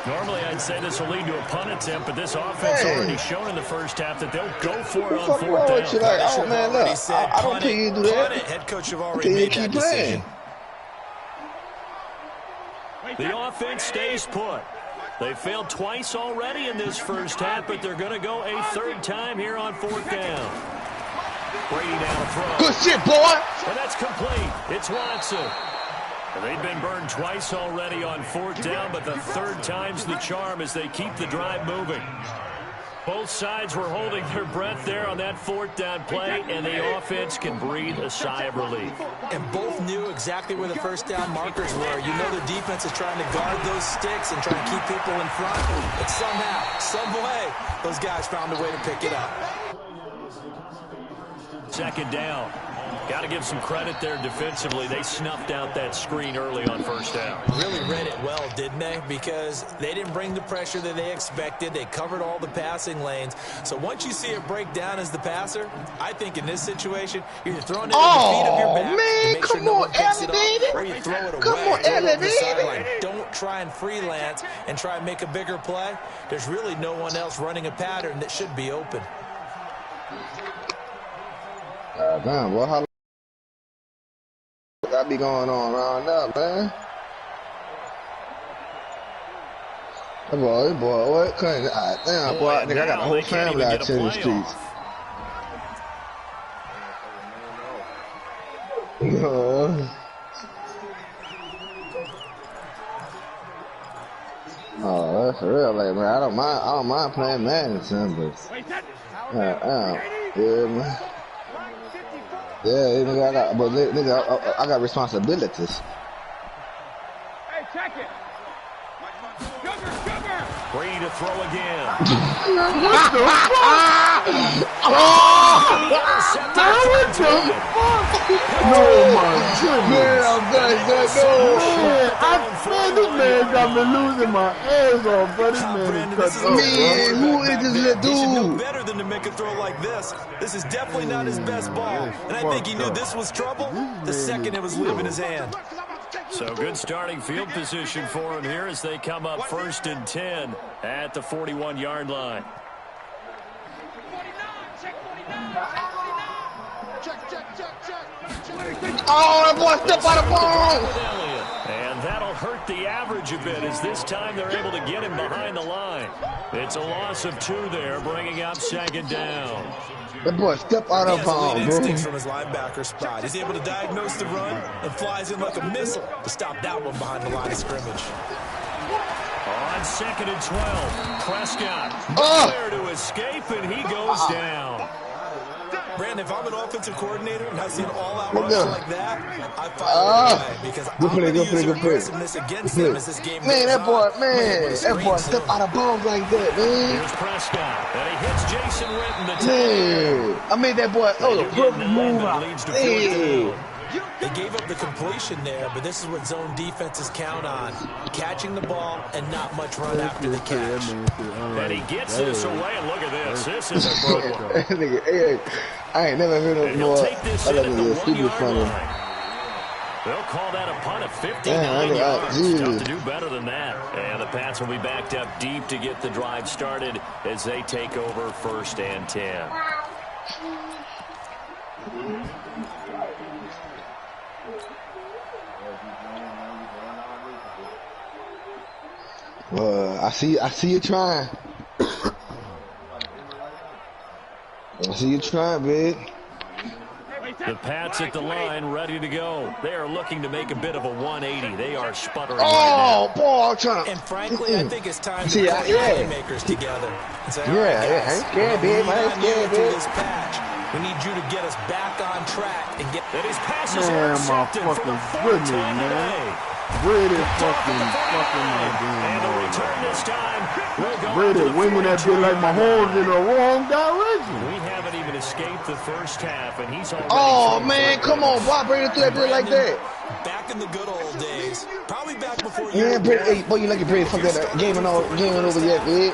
Normally, I'd say this will lead to a punt attempt, but this offense already shown in the first half that they'll go for it on 4th down. Like, oh, man, look, I don't think you do that. Head coach have already made that decision. The offense stays put. They failed twice already in this first half, but they're going to go a 3rd time here on 4th down. Brady down to throw. Good shit, boy. And that's complete. It's Watson. They've been burned twice already on 4th down, but the 3rd time's the charm as they keep the drive moving. Both sides were holding their breath there on that 4th down play, and the offense can breathe a sigh of relief. And both knew exactly where the 1st down markers were. You know the defense is trying to guard those sticks and try to keep people in front. But somehow, some way, those guys found a way to pick it up. 2nd down. Got to give some credit there defensively. They snuffed out that screen early on 1st down. Really read it well, didn't they? Because they didn't bring the pressure that they expected. They covered all the passing lanes. So once you see it break down as the passer, I think in this situation, you're throwing it at the feet of your back to make sure no one picks it up, or you throw it away. Come on, elevated. Don't try and freelance and try and make a bigger play. There's really no one else running a pattern that should be open. Damn, well, how that be going on around up, man? Boy, what? Damn, boy, nigga, I got a whole family out here in the streets. Oh, that's for real, like, man. I don't mind playing Madden, son, but yeah, man. Yeah, nigga, I got responsibilities. Hey, check it. Cover. Brady to throw again. What the fuck? No, my goodness. Man, I'm done, no. Man, this man got me losing my ass off, buddy. Man, man, who is this little dude? He should know better than to make a throw like this. This is definitely not his best ball. And I think he knew this was trouble the second it was leaving his hand. So good starting field position for him here as they come up 1st and 10 at the 41-yard line. Oh, that boy stepped out of bounds. And that'll hurt the average a bit as this time they're able to get him behind the line. It's a loss of 2 there, bringing up 2nd down. That boy stepped out of bounds, bro. Instincts from his linebacker spot. He's able to diagnose the run and flies in like a missile to stop that one behind the line of scrimmage. On 2nd and 12, Prescott there to escape, and he goes down. Brandon, if I'm an offensive coordinator and I see an all-out rush like that, I fire away because I'm going to use aggressiveness against them as this game goes on. That boy stepped out of bounds like that, man. Here's Prescott, and he hits Jason Witten the tackle. I made that boy, the perfect move out. They gave up the completion there, but this is what zone defenses count on. Catching the ball and not much run after the catch. And he gets this away, and look at this. This is a good one. Hey, I ain't never heard no more. I love this stupid funny. They'll call that a punt of 59 yards. Tough to do better than that. And the Pats will be backed up deep to get the drive started as they take over 1st and 10. I see you trying. I see you trying, big. The Pats at the line, ready to go. They are looking to make a bit of a 180. They are sputtering right now. Boy, I'm trying. And frankly, I think it's time to put the playmakers together. Say, I ain't scared, big. I ain't scared, big. We need you to get us back on track and get that. His passes are accepted for the 4th time today. Brady fucking my game. And the return this time will go. Brady winging that bit like my horns in the wrong direction. We haven't even escaped the 1st half, and he's already. Oh man, come on, why Brady threw that bit like that? Back in the good old days, probably back before you. Yeah, Brady. Hey, boy, you like your Brady? Fuck that game ain't over yet, big.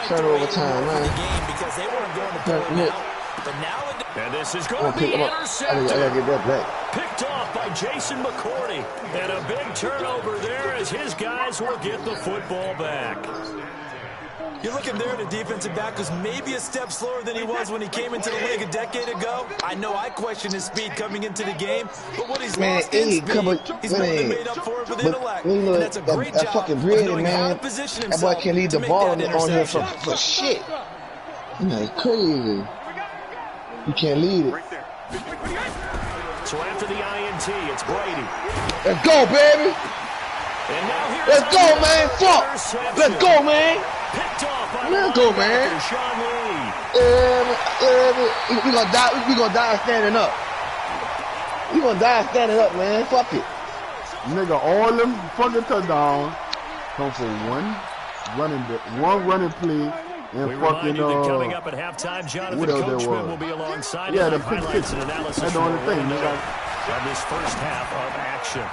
Turn over time, man. Because they weren't going to pull him out, but now. And this is going to be intercepted. I gotta get that back. Picked off by Jason McCourty. And a big turnover there as his guys will get the football back. You're looking there at a defensive back who's maybe a step slower than he was when he came into the league a decade ago. I know I questioned his speed coming into the game, but what he's lost in speed, he's more than made up for it with intellect. And that's a great job fucking of Brady, knowing how to man. position That boy himself can't leave to the make ball that on here interception. for shit. That's crazy. You can't lead it. So after the INT, it's Brady. Let's go, baby. And now here's Let's go, man. Fuck. Let's go, man. Picked off by Let's go, man. Sean Lee. We gonna die standing up. We gonna die standing up, man. Fuck it. Nigga, all them fucking touchdowns come for one running play. And we fucking, remind you that coming up at halftime, Jonathan Coachman will be alongside the highlights and analysis that's the only thing, nigga. of this 1st half of action.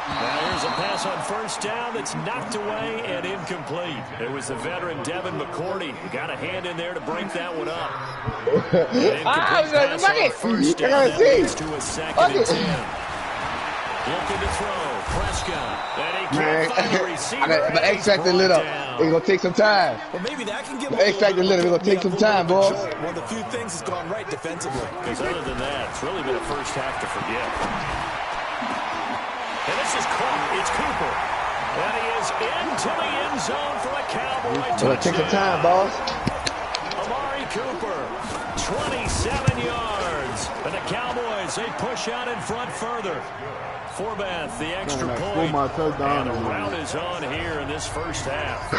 Now here's a pass on 1st down that's knocked away and incomplete. It was the veteran Devin McCourty who got a hand in there to break that one up. Incomplete pass on 1st down. That leads to a 2nd and 10. Looking to throw, Prescott, and he can't find the receiver. I got X Factor lit up. It's gonna take some time. Well, maybe that can give X Factor lit up. It's gonna take some time, boy. One of the few things that's gone right defensively. Because other than that, it's really been a 1st half to forget. And this is caught. It's Cooper. And he is into the end zone for a Cowboy touchdown. Take your time, boss. Amari Cooper, 27 yards. And the Cowboys, they push out in front further. Forbath, the extra point. And the route is on here in this first half.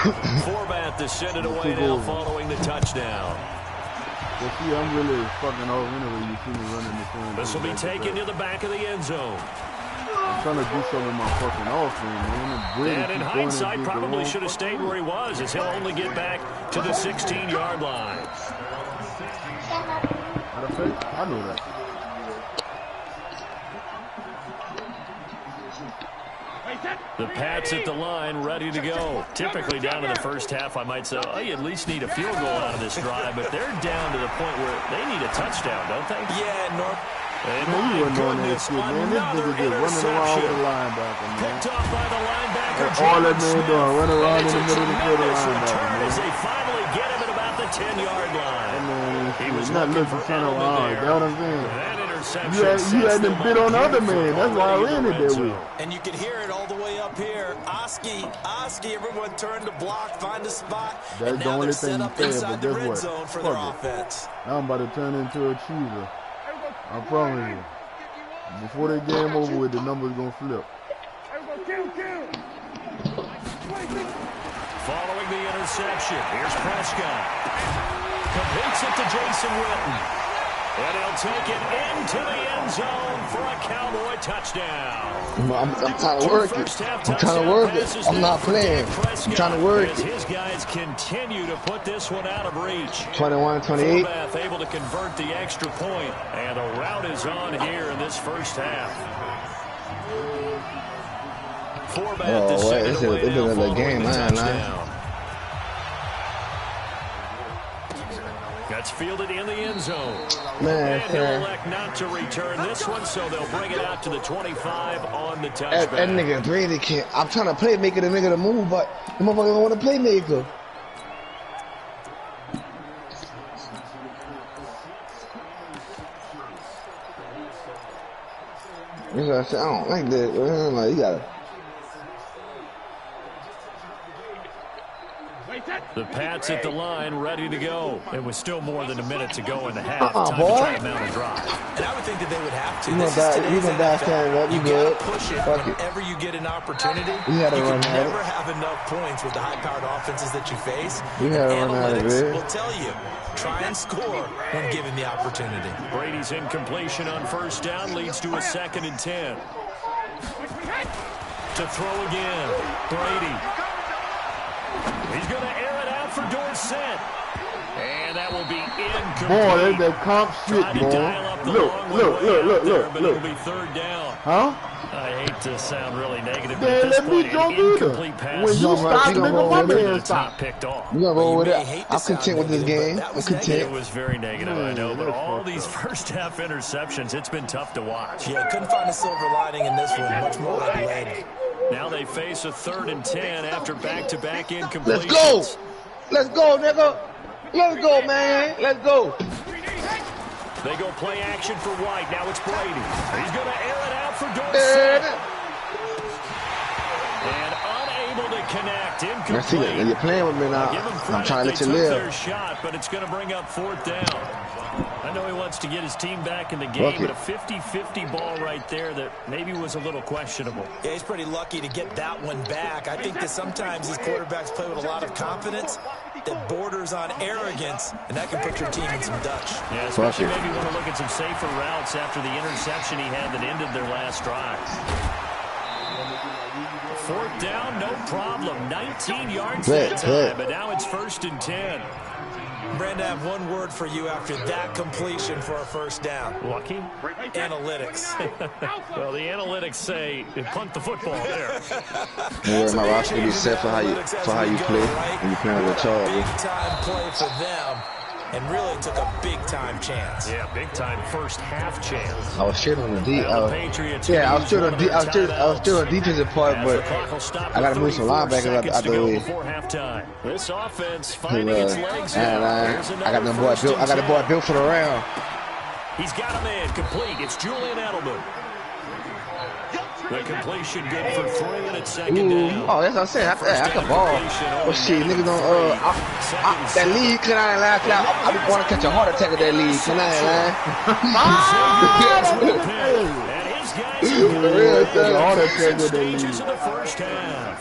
Forbath to send it away now following the touchdown. You see, I'm really fucking over anyway. You see me running this thing. This will be taken to the back of the end zone. I'm trying to do something with my fucking offense, man. And in hindsight, probably should have stayed where he was, as he'll only get back to the 16-yard line. I know that. The Pats at the line, ready to go. Typically down to the first half, I might say, oh, you at least need a field goal out of this drive, but they're down to the point where they need a touchdown, don't they? Yeah, North. And you wouldn't know that shit, man. This nigga just running around with the linebacker, man. Picked off by the linebacker. All that man doing, running around in the middle of the field, the linebacker, man. As they finally get him at about the 10-yard line. He was not looking for around. You know what I'm saying? That interception. You had them bit on the other man. That's why I ran it that way. And you can hear it all the way up here. Oski, everyone turned to block, find a spot. That's the only thing you said, inside the but red guess zone what? for their offense. I'm about to turn into a cheeser. I promise you. Before they game over with, the numbers gonna flip. Following the interception, here's Prescott. Completes it to Jason Witten. And he'll take it into the end zone for a Cowboy touchdown. I'm trying to work it. I'm trying to work it. I'm not playing. I'm trying to work it. His guys continue to put this one out of reach. 21-28. Forbath able to convert the extra point. And the route is on here in this first half. Forbath to send it away now following the touchdown. That's fielded in the end zone. Man, and he'll elect not to return this one, so they'll bring it out to the 25 on the touchback. That nigga Brady can't. I'm trying to play, make it a nigga to move, but the motherfucker don't want to play maker. I don't like that. Like, you gotta. The Pats at the line, ready to go. It was still more than a minute to go in the half. Time to try to mount a drive. And I would think that they would have to. You gonna die standing up. You good? Push it whenever you get an opportunity. You can never have enough points with the high-powered offenses that you face. You gotta run out of it. Will tell you, try and score when given the opportunity. Brady's incompletion on first down leads to a 2nd and 10. To throw again, Brady. He's going to air it out for Dorsett. And that will be incomplete. Boy, that's that comp shit, boy. Look. It'll be 3rd down. Huh? I hate to sound really negative, but at this point, an incomplete pass. When you stop, nigga, my man stop. Picked off. You gonna roll with it? I'm content with this game. I'm content. It was very negative, I know, but all these first half interceptions, it's been tough to watch. Yeah, couldn't find a silver lining in this one. Much more like lead. Now they face a 3rd and 10 after back-to-back incompletions. Let's go! Let's go, nigga! Let's go, man! Let's go! They go play action for White. Now it's Brady. He's going to air it out for Dorsett. And unable to connect. Incomplete. I see that. You're playing with me now. I'm trying to let you live. Their shot, but it's going to bring up 4th down. I know he wants to get his team back in the game, but a 50-50 ball right there that maybe was a little questionable. Yeah, he's pretty lucky to get that one back. I think that sometimes these quarterbacks play with a lot of confidence that borders on arrogance, and that can put your team in some Dutch. Yeah, especially maybe want to look at some safer routes after the interception he had that ended their last drive. 4th down, no problem. 19 yards that time, but now it's 1st and 10. Brandon, I have one word for you after that completion for a 1st down. Lucky? Analytics. Well, the analytics say punt the football there. My roster will be set for how you play when you play on the charge. Big time play for them, and really took a big time chance. Yeah, big time first half chance. I was shit on the D. I was still on defensive part, but I got to move some linebackers out the way. This offense finding its legs. I got the boy built for the round. He's got a man complete. It's Julian Edelman. The completion good for 3, and it's second down. Oh, that's what I'm saying. I can ball. Oh, shit. Niggas don't, that lead, can I lie? I be want to catch a heart attack at that lead. Can I lie? And his guys are heart attack at that stages lead. of the first half.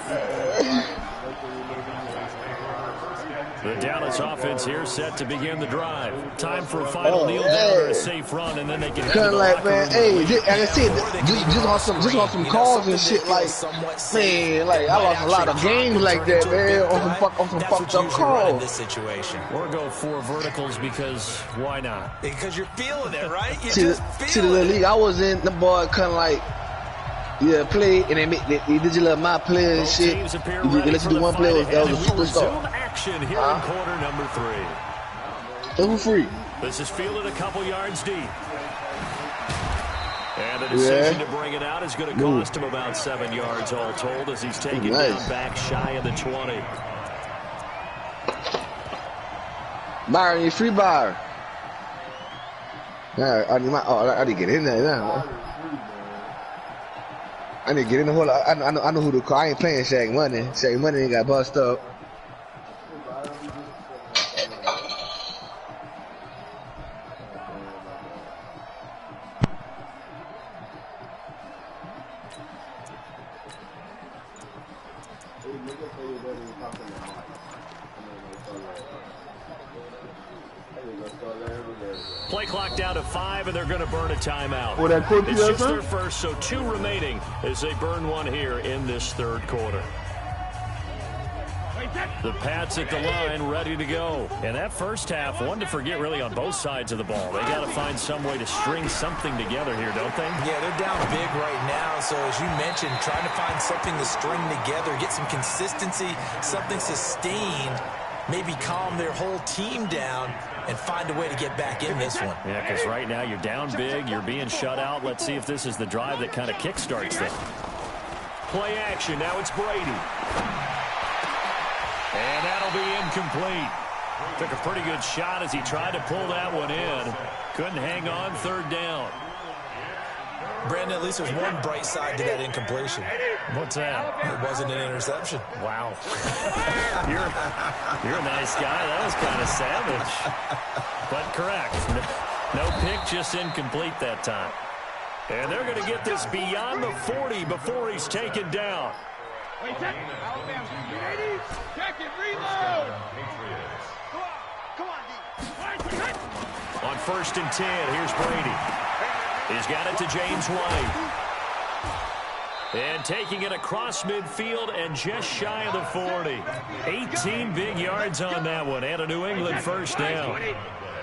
The Dallas offense here set to begin the drive. Time for a final kneel down or a safe run, and then they can head to the Like, locker man, room. hey, like I said, just on some calls and shit, like, man, like, I lost a lot of games like that, man, on some fucked up calls. In this situation, Or go 4 verticals because why not? because you're feeling it, right? You See, just the feel little it. league I was in, the boy kind of like, play, and they did your little my play and shit. Teams appear You ready let for you do the one play, fight that ahead, was a and we resume superstar. action here in quarter number 3. Who free? This is fielded a couple yards deep. And the decision to bring it out is going to cost him about 7 yards all told as he's taken down back shy of the 20. Byron, you free Byron. I need to get in there now. I need to get in the hole. I know who to call. I ain't playing Shaq Money. Shaq Money ain't got bust up. Play clock down to 5, and they're going to burn a timeout. Well, that coach It's just their first, so 2 remaining as they burn one here in this third quarter. The Pats at the line, ready to go. And that first half, one to forget really on both sides of the ball. They got to find some way to string something together here, don't they? Yeah, they're down big right now. So as you mentioned, trying to find something to string together, get some consistency, something sustained, maybe calm their whole team down and find a way to get back in this one. Yeah, because right now you're down big, you're being shut out. Let's see if this is the drive that kind of kickstarts them. Play action, now it's Brady. And that'll be incomplete. Took a pretty good shot as he tried to pull that one in. Couldn't hang on, third down. Brandon, at least there's one bright side to that incompletion. What's that? It wasn't an interception. Wow. You're a nice guy. That was kind of savage. But correct. No pick, just incomplete that time. And they're going to get this beyond the 40 before he's taken down. Wait, check. Alabama, you ready? Check it, reload. Come on, D. On 1st and 10, here's Brady. He's got it to James White. And taking it across midfield and just shy of the 40. 18 big yards on that one and a New England first down.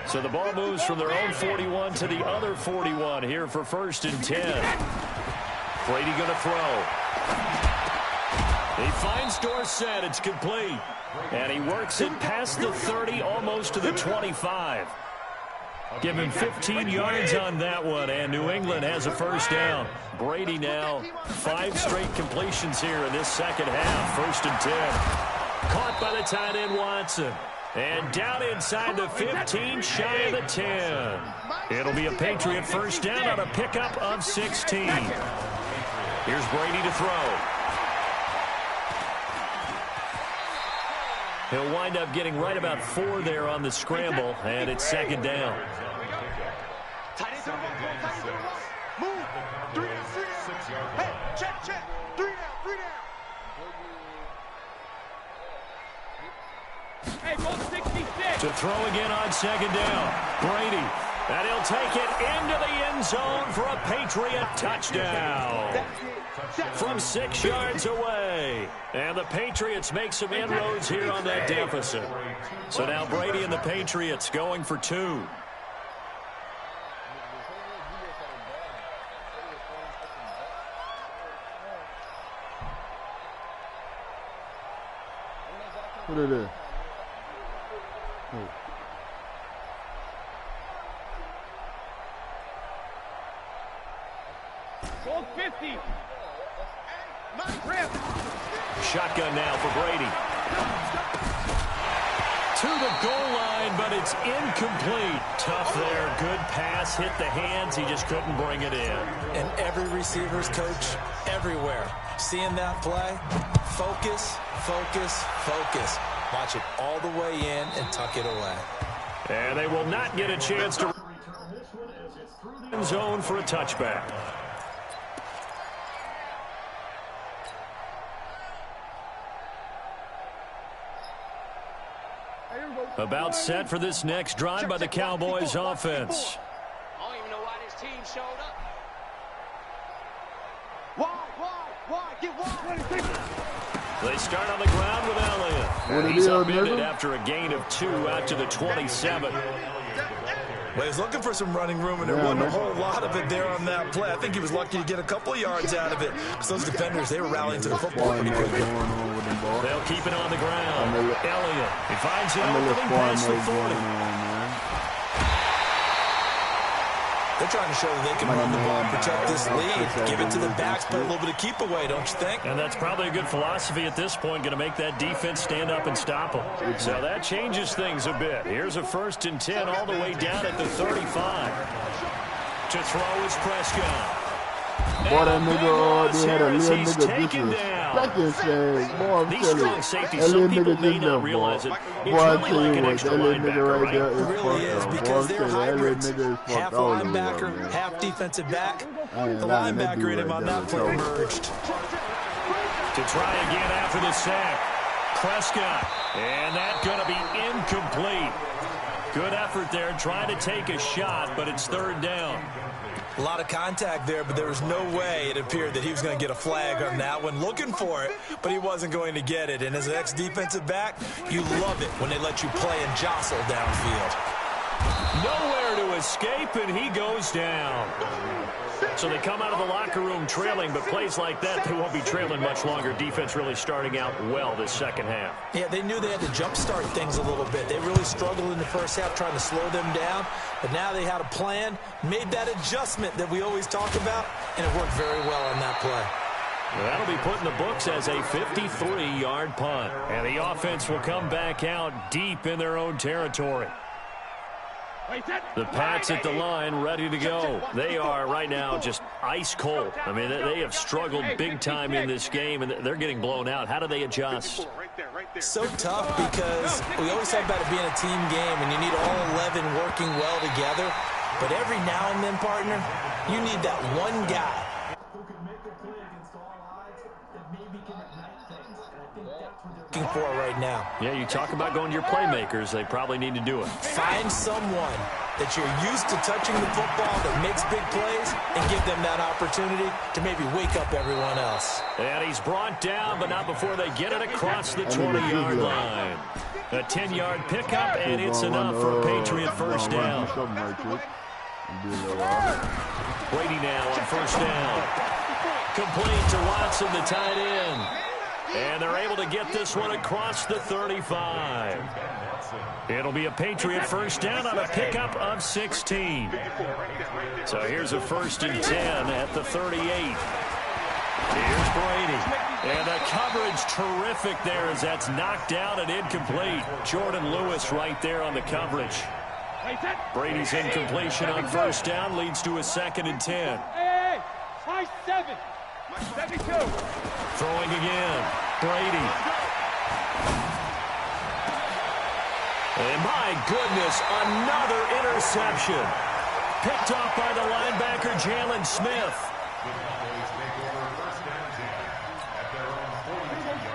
So the ball moves from their own 41 to the other 41 here for 1st and 10. Brady going to throw. He finds Dorsett. It's complete. And he works it past the 30, almost to the 25. Give him 15 yards on that one, and New England has a first down. Brady now 5 straight completions here in this second half. 1st and 10. Caught by the tight end Watson. And down inside the 15, shy of the 10. It'll be a Patriot first down on a pickup of 16. Here's Brady to throw. He'll wind up getting right about 4 there on the scramble, and it's second down. Move. 3 down, 3 down. Hey, check. 3 down, 3 down. Hey, go 66. To throw again on second down. Brady. And he'll take it into the end zone for a Patriot touchdown. From 6 yards away. And the Patriots make some inroads here on that deficit. So now Brady and the Patriots going for 2. What it is? Oh. Gold 50. Rip. Shotgun now for Brady. to the goal line, but it's incomplete. Tough there. Good pass. Hit the hands. He just couldn't bring it in. And every receiver's coach everywhere. Seeing that play, focus, focus, focus. Watch it all the way in and tuck it away. And they will not get a chance to end zone for a touchback. About set for this next drive by the Cowboys offense. I don't even know why this team showed up. Why? Get wide. They start on the ground with Elliott. He's upended after a gain of 2 out to the 27. Well, he's looking for some running room, and there wasn't a whole lot of it there on that play. I think he was lucky to get a couple of yards out of it, because those defenders, they were rallying to the football pretty quickly. They'll keep it on the ground. Elliott, he finds an opening past the 40. They're trying to show that they can run the ball and protect this lead. Give it to the backs, play a little bit of keep away, don't you think? And that's probably a good philosophy at this point, going to make that defense stand up and stop them. So that changes things a bit. Here's a 1st and 10 all the way down at the 35. To throw is Prescott. Boy, that nigga, they had a little nigga disrespecting. Boy, I'm These telling strong you, safeties, that some little people nigga may just not left, realize it. boy. It's Boy, I really tell like you an what, extra that little nigga linebacker, right there It is really is, fucked up. Boy, because I'm they're telling you, that little hybrids. nigga is Half fucked all the way up, linebacker, man. half defensive back. I ain't The lying, that linebacker dude in him right on there that is play tough. emerged. To try again after the sack. Prescott. And that's going to be incomplete. Good effort there, trying to take a shot, but it's 3rd down. A lot of contact there, but there was no way it appeared that he was going to get a flag on that one. Looking for it, but he wasn't going to get it. And as an ex-defensive back, you love it when they let you play and jostle downfield. Nowhere to escape, and he goes down. So they come out of the locker room trailing, but plays like that, they won't be trailing much longer. Defense really starting out well this second half. Yeah, they knew they had to jumpstart things a little bit. They really struggled in the first half trying to slow them down, but now they had a plan, made that adjustment that we always talk about, and it worked very well on that play. That'll be put in the books as a 53-yard punt. And the offense will come back out deep in their own territory. The Pats at the line, ready to go. They are right now just ice cold. I mean, they have struggled big time in this game, and they're getting blown out. How do they adjust? So tough, because we always talk about it being a team game, and you need all 11 working well together. But every now and then, partner, you need that one guy looking for right now. Yeah, you talk about going to your playmakers. They probably need to do it. Find someone that you're used to touching the football that makes big plays and give them that opportunity to maybe wake up everyone else. And he's brought down, but not before they get it across the 20-yard line. A 10-yard pickup, and it's enough for a Patriot 1st down. Brady now on 1st down. Complete to Watson, the tight end. And they're able to get this one across the 35. It'll be a Patriot 1st down on a pickup of 16. So here's a 1st and 10 at the 38. Here's Brady. And the coverage terrific there as that's knocked down and incomplete. Jordan Lewis right there on the coverage. Brady's incompletion on 1st down leads to a 2nd and 10. High 7. 72. Throwing again. Brady. And my goodness, another interception. Picked off by the linebacker, Jalen Smith.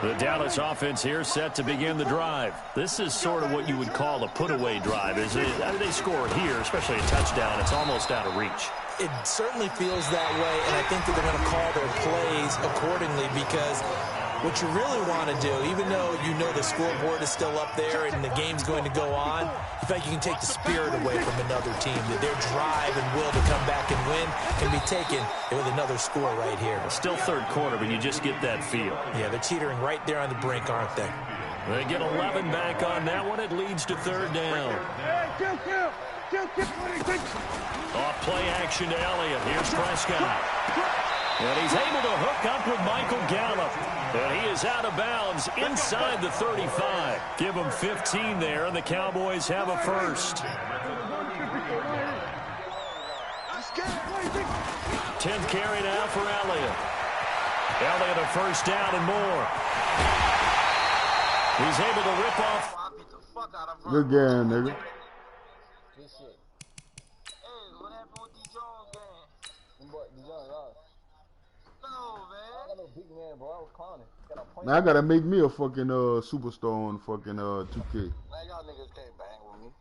The Dallas offense here set to begin the drive. This is sort of what you would call a put-away drive, isn't it? How do they score here, especially a touchdown? It's almost out of reach. It certainly feels that way, and I think that they're going to call their plays accordingly, because what you really want to do, even though you know the scoreboard is still up there and the game's going to go on, you think you can take the spirit away from another team, that their drive and will to come back and win can be taken with another score right here. Still 3rd quarter, but you just get that feel. Yeah, they're teetering right there on the brink, aren't they? They get 11 back on that one. It leads to 3rd down. Off play action to Elliott. Here's Prescott. And he's able to hook up with Michael Gallup. And he is out of bounds inside the 35. Give him 15 there, and the Cowboys have a first. 10th carry now for Elliott. Elliott a first down and more. He's able to rip off. Good game, nigga. Man, I gotta make me a fucking superstar on fucking 2K. Man, y'all niggas can't bang with me.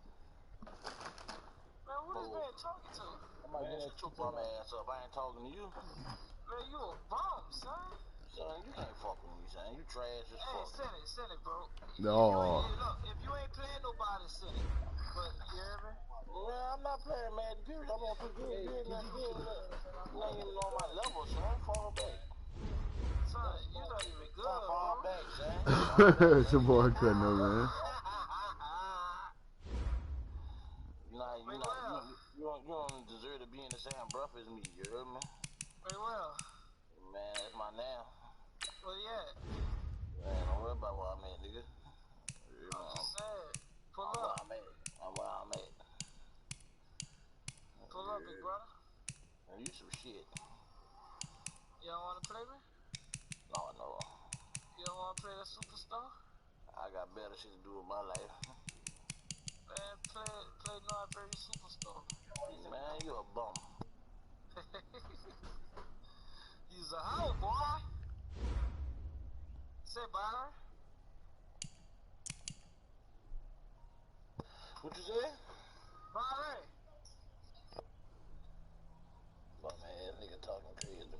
Man, who this man talking to? Man, shut your bum ass up. I ain't talking to you. Man, you a bum, son. Son, you can't fuck with me, son. You trash as fuck. Hey, send it, bro. No. Look, if you ain't playing nobody, send it. But, you hear me? Man, I'm not playing Madden, period. I'm on 2K, period. You ain't even on my level, son. Fall back. Son, you not even good, Fall bro. back, son. It's your boy cutting up, man. You don't deserve to be in the same breath as me, you heard me? Very well. Man, that's my now. Where you at? Man, don't worry about where I'm at, nigga. I'm just saying. Pull I'm up. where I'm at. I'm where I'm at. Pull up, big brother. Man, you some shit. You don't want to play me? No. You don't want to play that superstar? I got better shit to do with my life. Man, play non-very superstar. Man, you a bum. You's a hoe, boy. Say bye. What you say? Bye. Bum ass nigga talking crazy, man.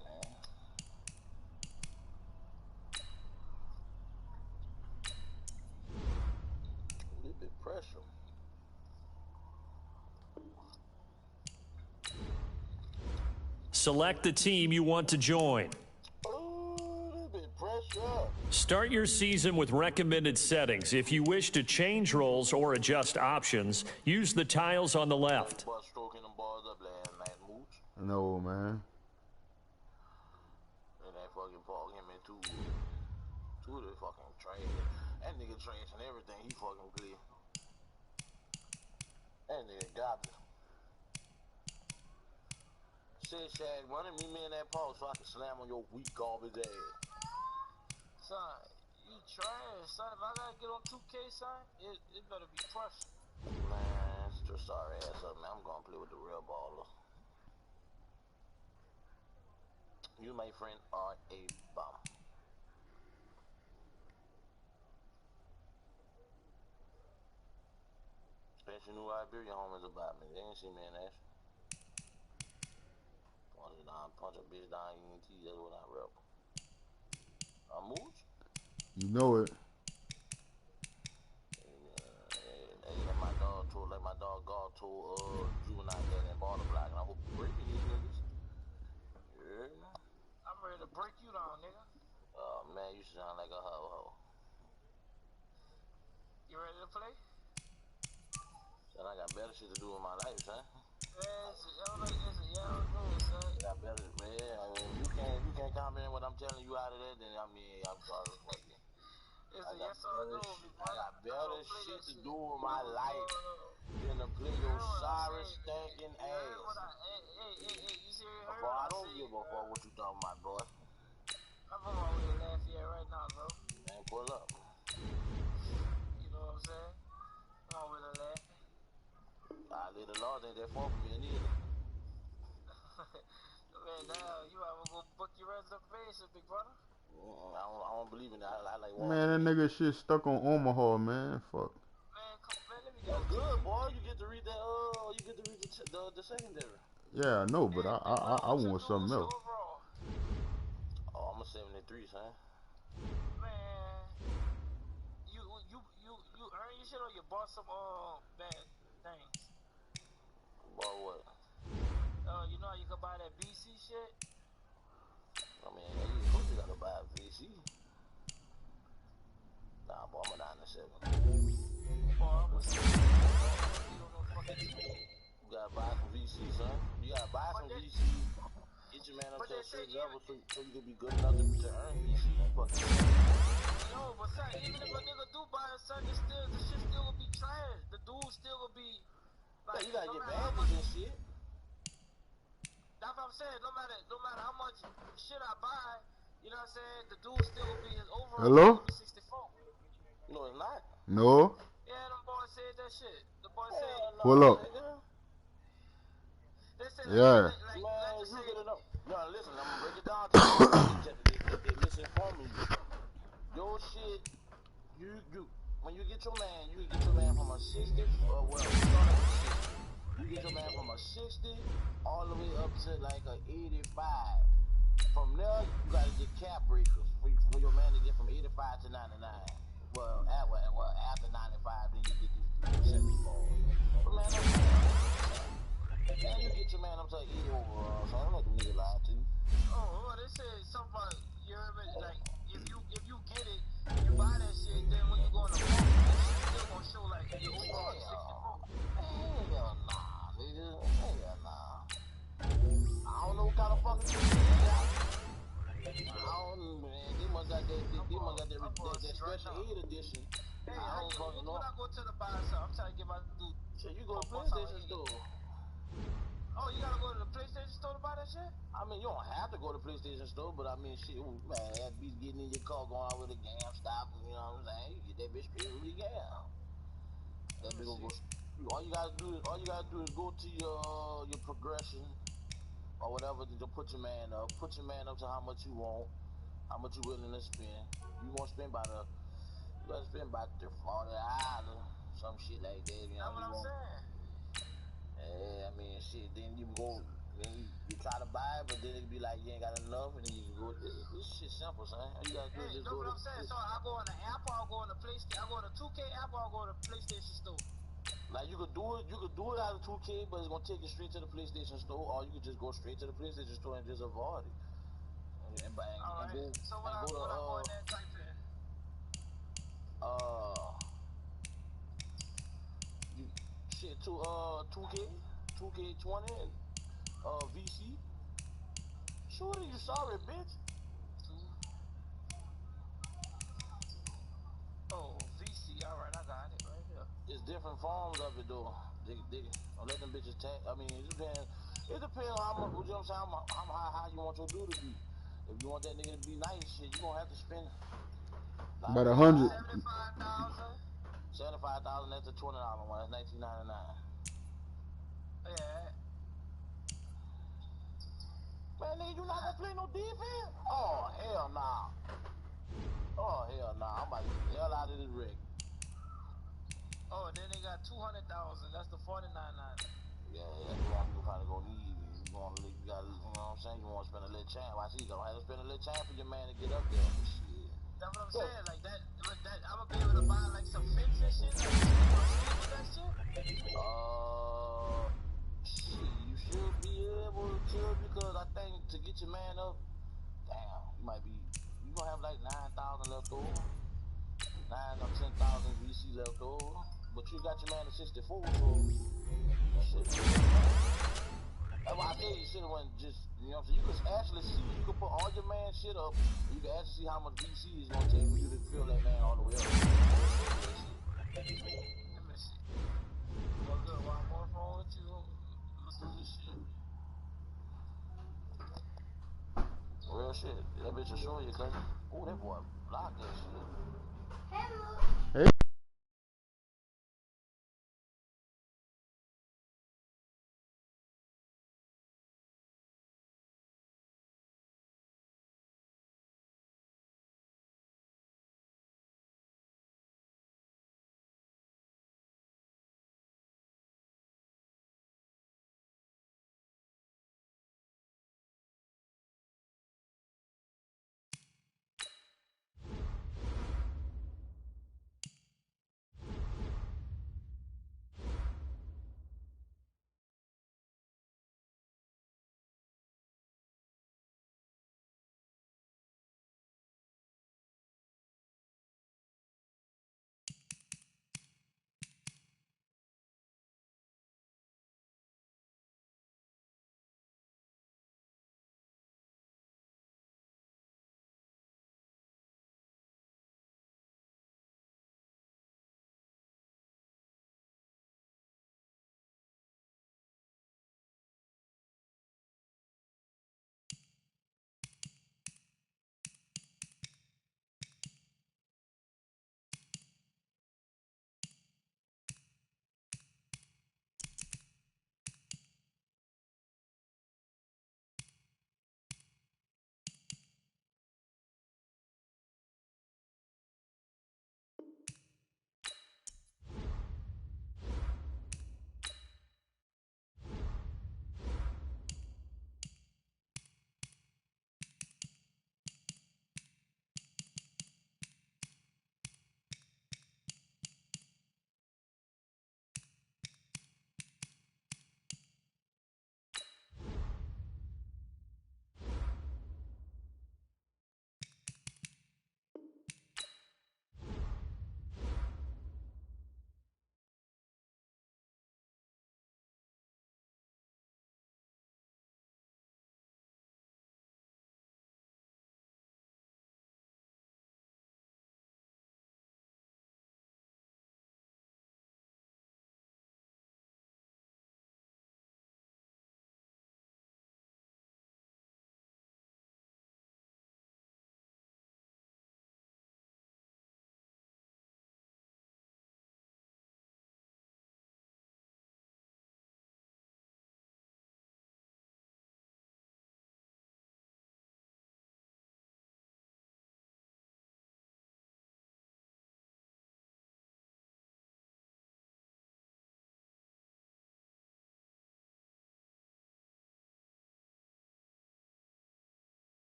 A little bit pressure. Select the team you want to join. Start your season with recommended settings. If you wish to change roles or adjust options, use the tiles on the left. No, man. And that fucking ball him into the fucking trash. That nigga trash and everything he fucking play. That nigga garbage. Said Shaq, running me in that pole so I can slam on your weak garbage ass. Son, you trash, son. If I gotta get on 2K, son, it better be pressure. Man, it's just sorry ass up, man. I'm gonna play with the real baller. You, my friend, are a bum. Especially New Iberia homies about me. They ain't see me in that. Punch a bitch down ENT, that's what I rep. A mooch? You know it. Like my dog God told Juvenile that and ball the block, and I hope you breaking these niggas. Yeah. I'm ready to break you down, nigga. Oh man, you sound like a ho-ho. You ready to play? Son, I got better shit to do in my life, son. Yeah, better, man. I mean, you can't comment what I'm telling you out of that, then I mean, I'm sorry for you. I got better shit to do with my life than to play your sorry stinking ass. Hey, you serious? Boy, I don't give a fuck what you talking about, boy. I'm on my way to Lafayette right now, bro. Man, pull up. You know what I'm saying? I'm on my way to Lafayette. I live the law, ain't that far from me neither. Man, now you ever go book your reservation, big brother? I don't believe in that. I like man, that nigga shit stuck on Omaha, man. Fuck. Man, come man, let me go. That's good, boy. You get to read that. You get to read the secondary. Yeah, I know, but I want something else. Oh, I'm a 73, son. Man, you earn your shit or you bought some bad things? Bought what? You know how you can buy that BC shit? I mean, you gotta buy a VC. Nah, boy, I'm a 9-7. You gotta buy some VC, son. You gotta buy some VC. Get your man up to a certain level so you can be good enough to earn PC. No, but son, even if a nigga do buy a son, the shit still will be trash. The dude still will be like, you gotta no get matter badges and shit. That's what I'm saying. No matter how much shit I buy, you know what I'm saying? The dude still will be his overall. Hello? Will be 64. No, it's not. No. Yeah, them boys said that shit. The boys said. Pull up. They said Yeah. like Man, let's you say. get it up. No, listen, I'm gonna break it down to you. They misinforming you. Your shit, you when you get your man, you get your man from a 60. You get your man from a 60 all the way up to like a 85. From there, you gotta get cap breakers for your man to get from 85 to 99. Well, after 95, then you get these 70 balls. But man, you get your man up to 80 overall, so I don't let them niggas lie to you. Oh, they said something about you heard me, like if you get it, you buy that shit, then when you go on the phone, it's still gonna show like your overall 64. Hell nah, nigga. Hell nah. I don't know what kind of fucking shit they got. I don't know, man. They must got that special aid edition. Hey, I don't fucking know. when I go to the buy something, I'm trying to get my dude. Shit, you go to PlayStation store. Oh, you gotta go to the PlayStation store to buy that shit? I mean, you don't have to go to the PlayStation store, but I mean, shit, man, that bitch getting in your car, going out with a GameStop, you know what I'm saying? You get that bitch paid with your gas. That bitch gonna go. All you gotta do is go to your progression or whatever to put your man up. Put your man up to how much you want, how much you willing to spend. You gonna spend you gotta spend about $40, some shit like that. You know what I'm saying. Yeah, I mean, shit. Then you go, you try to buy it, but then it be like you ain't got enough, and then you go. This shit simple, son. All you gotta do is just go. What I'm saying. So I go on the app, or I go on the PlayStation. I go on the 2K app, or I go on the PlayStation store. Like you could do it out of 2K, but it's gonna take you straight to the PlayStation store, or you could just go straight to the PlayStation store and just avoid it. And go. So when I go in there, type in. Shit to 2K20, VC. Sure, you sorry, bitch. Oh, VC. All right, I got it right here. It's different forms of it though. They don't let them bitches tag. I mean, it depends on how much. You know what I'm saying? How high you want your dude to be. If you want that nigga to be nice, shit, you gonna have to spend about 100. 75,000. That's a $20 one. That's $19.99. Yeah. Man, nigga, you not gonna play no defense? Oh hell nah. Oh hell nah. I'm about to get the hell out of this rig. Oh, then they got 200,000. That's the 49.9. Yeah, you probably gonna need. You gotta, you know what I'm saying? You wanna spend a little time. I see you gonna have to spend a little time for your man to get up there. Shit. That's what I'm saying. Like that, I'm gonna be able to buy like some fence and shit. Like, with that shit. Shit, you should be able to because I think to get your man up, damn, you gonna have like 9,000 left over, 9 or 10,000 VC left over, but you got your man at 64, so shit. That's why I say you should have went just, you know what I'm saying? You could actually see, you could put all your man shit up, and you can actually see how much VC is gonna take for you to fill that man all the way up. Let me see. Well, good. While I'm on the phone with you, look through this shit. Real shit. That bitch will show you, cuz. Ooh, that boy blocked that shit. Hey.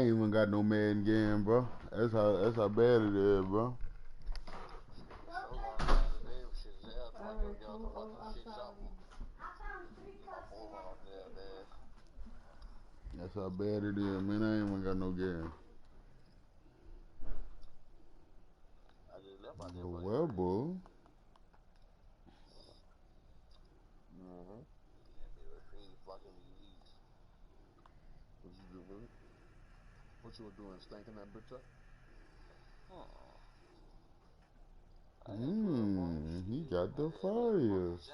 even got no Madden game, bro. That's how bad it is, bro. That's how bad it is, man. I ain't even got no game. Well, boy. What you do with it? What you were doing? Stinking that bitch up? He got the fires.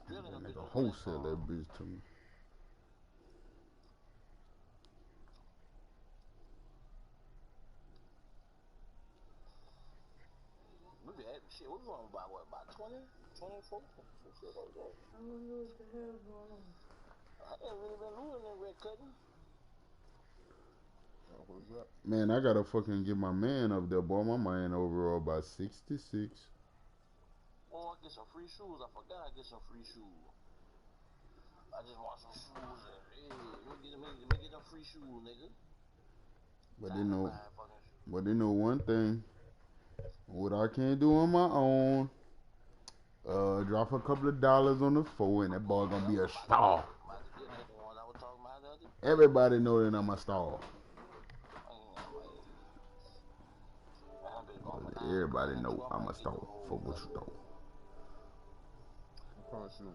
That nigga wholesale that bitch to me. Shit, we're going about what, about 20, 24? Some shit like that. I don't know what the hell's going on. I ain't really been losing that red cutting. What's up? Man, I gotta fucking get my man up there, boy. My man overall by 66. Oh, I get some free shoes. I forgot I get some free shoes. I just want some shoes. Hey, let me get them free shoes, nigga. But they know one thing. What I can't do on my own. Drop a couple of dollars on the phone and that boy gonna be a star. Everybody know that I'm a star. Everybody know I'm a star for what you know. I promise you.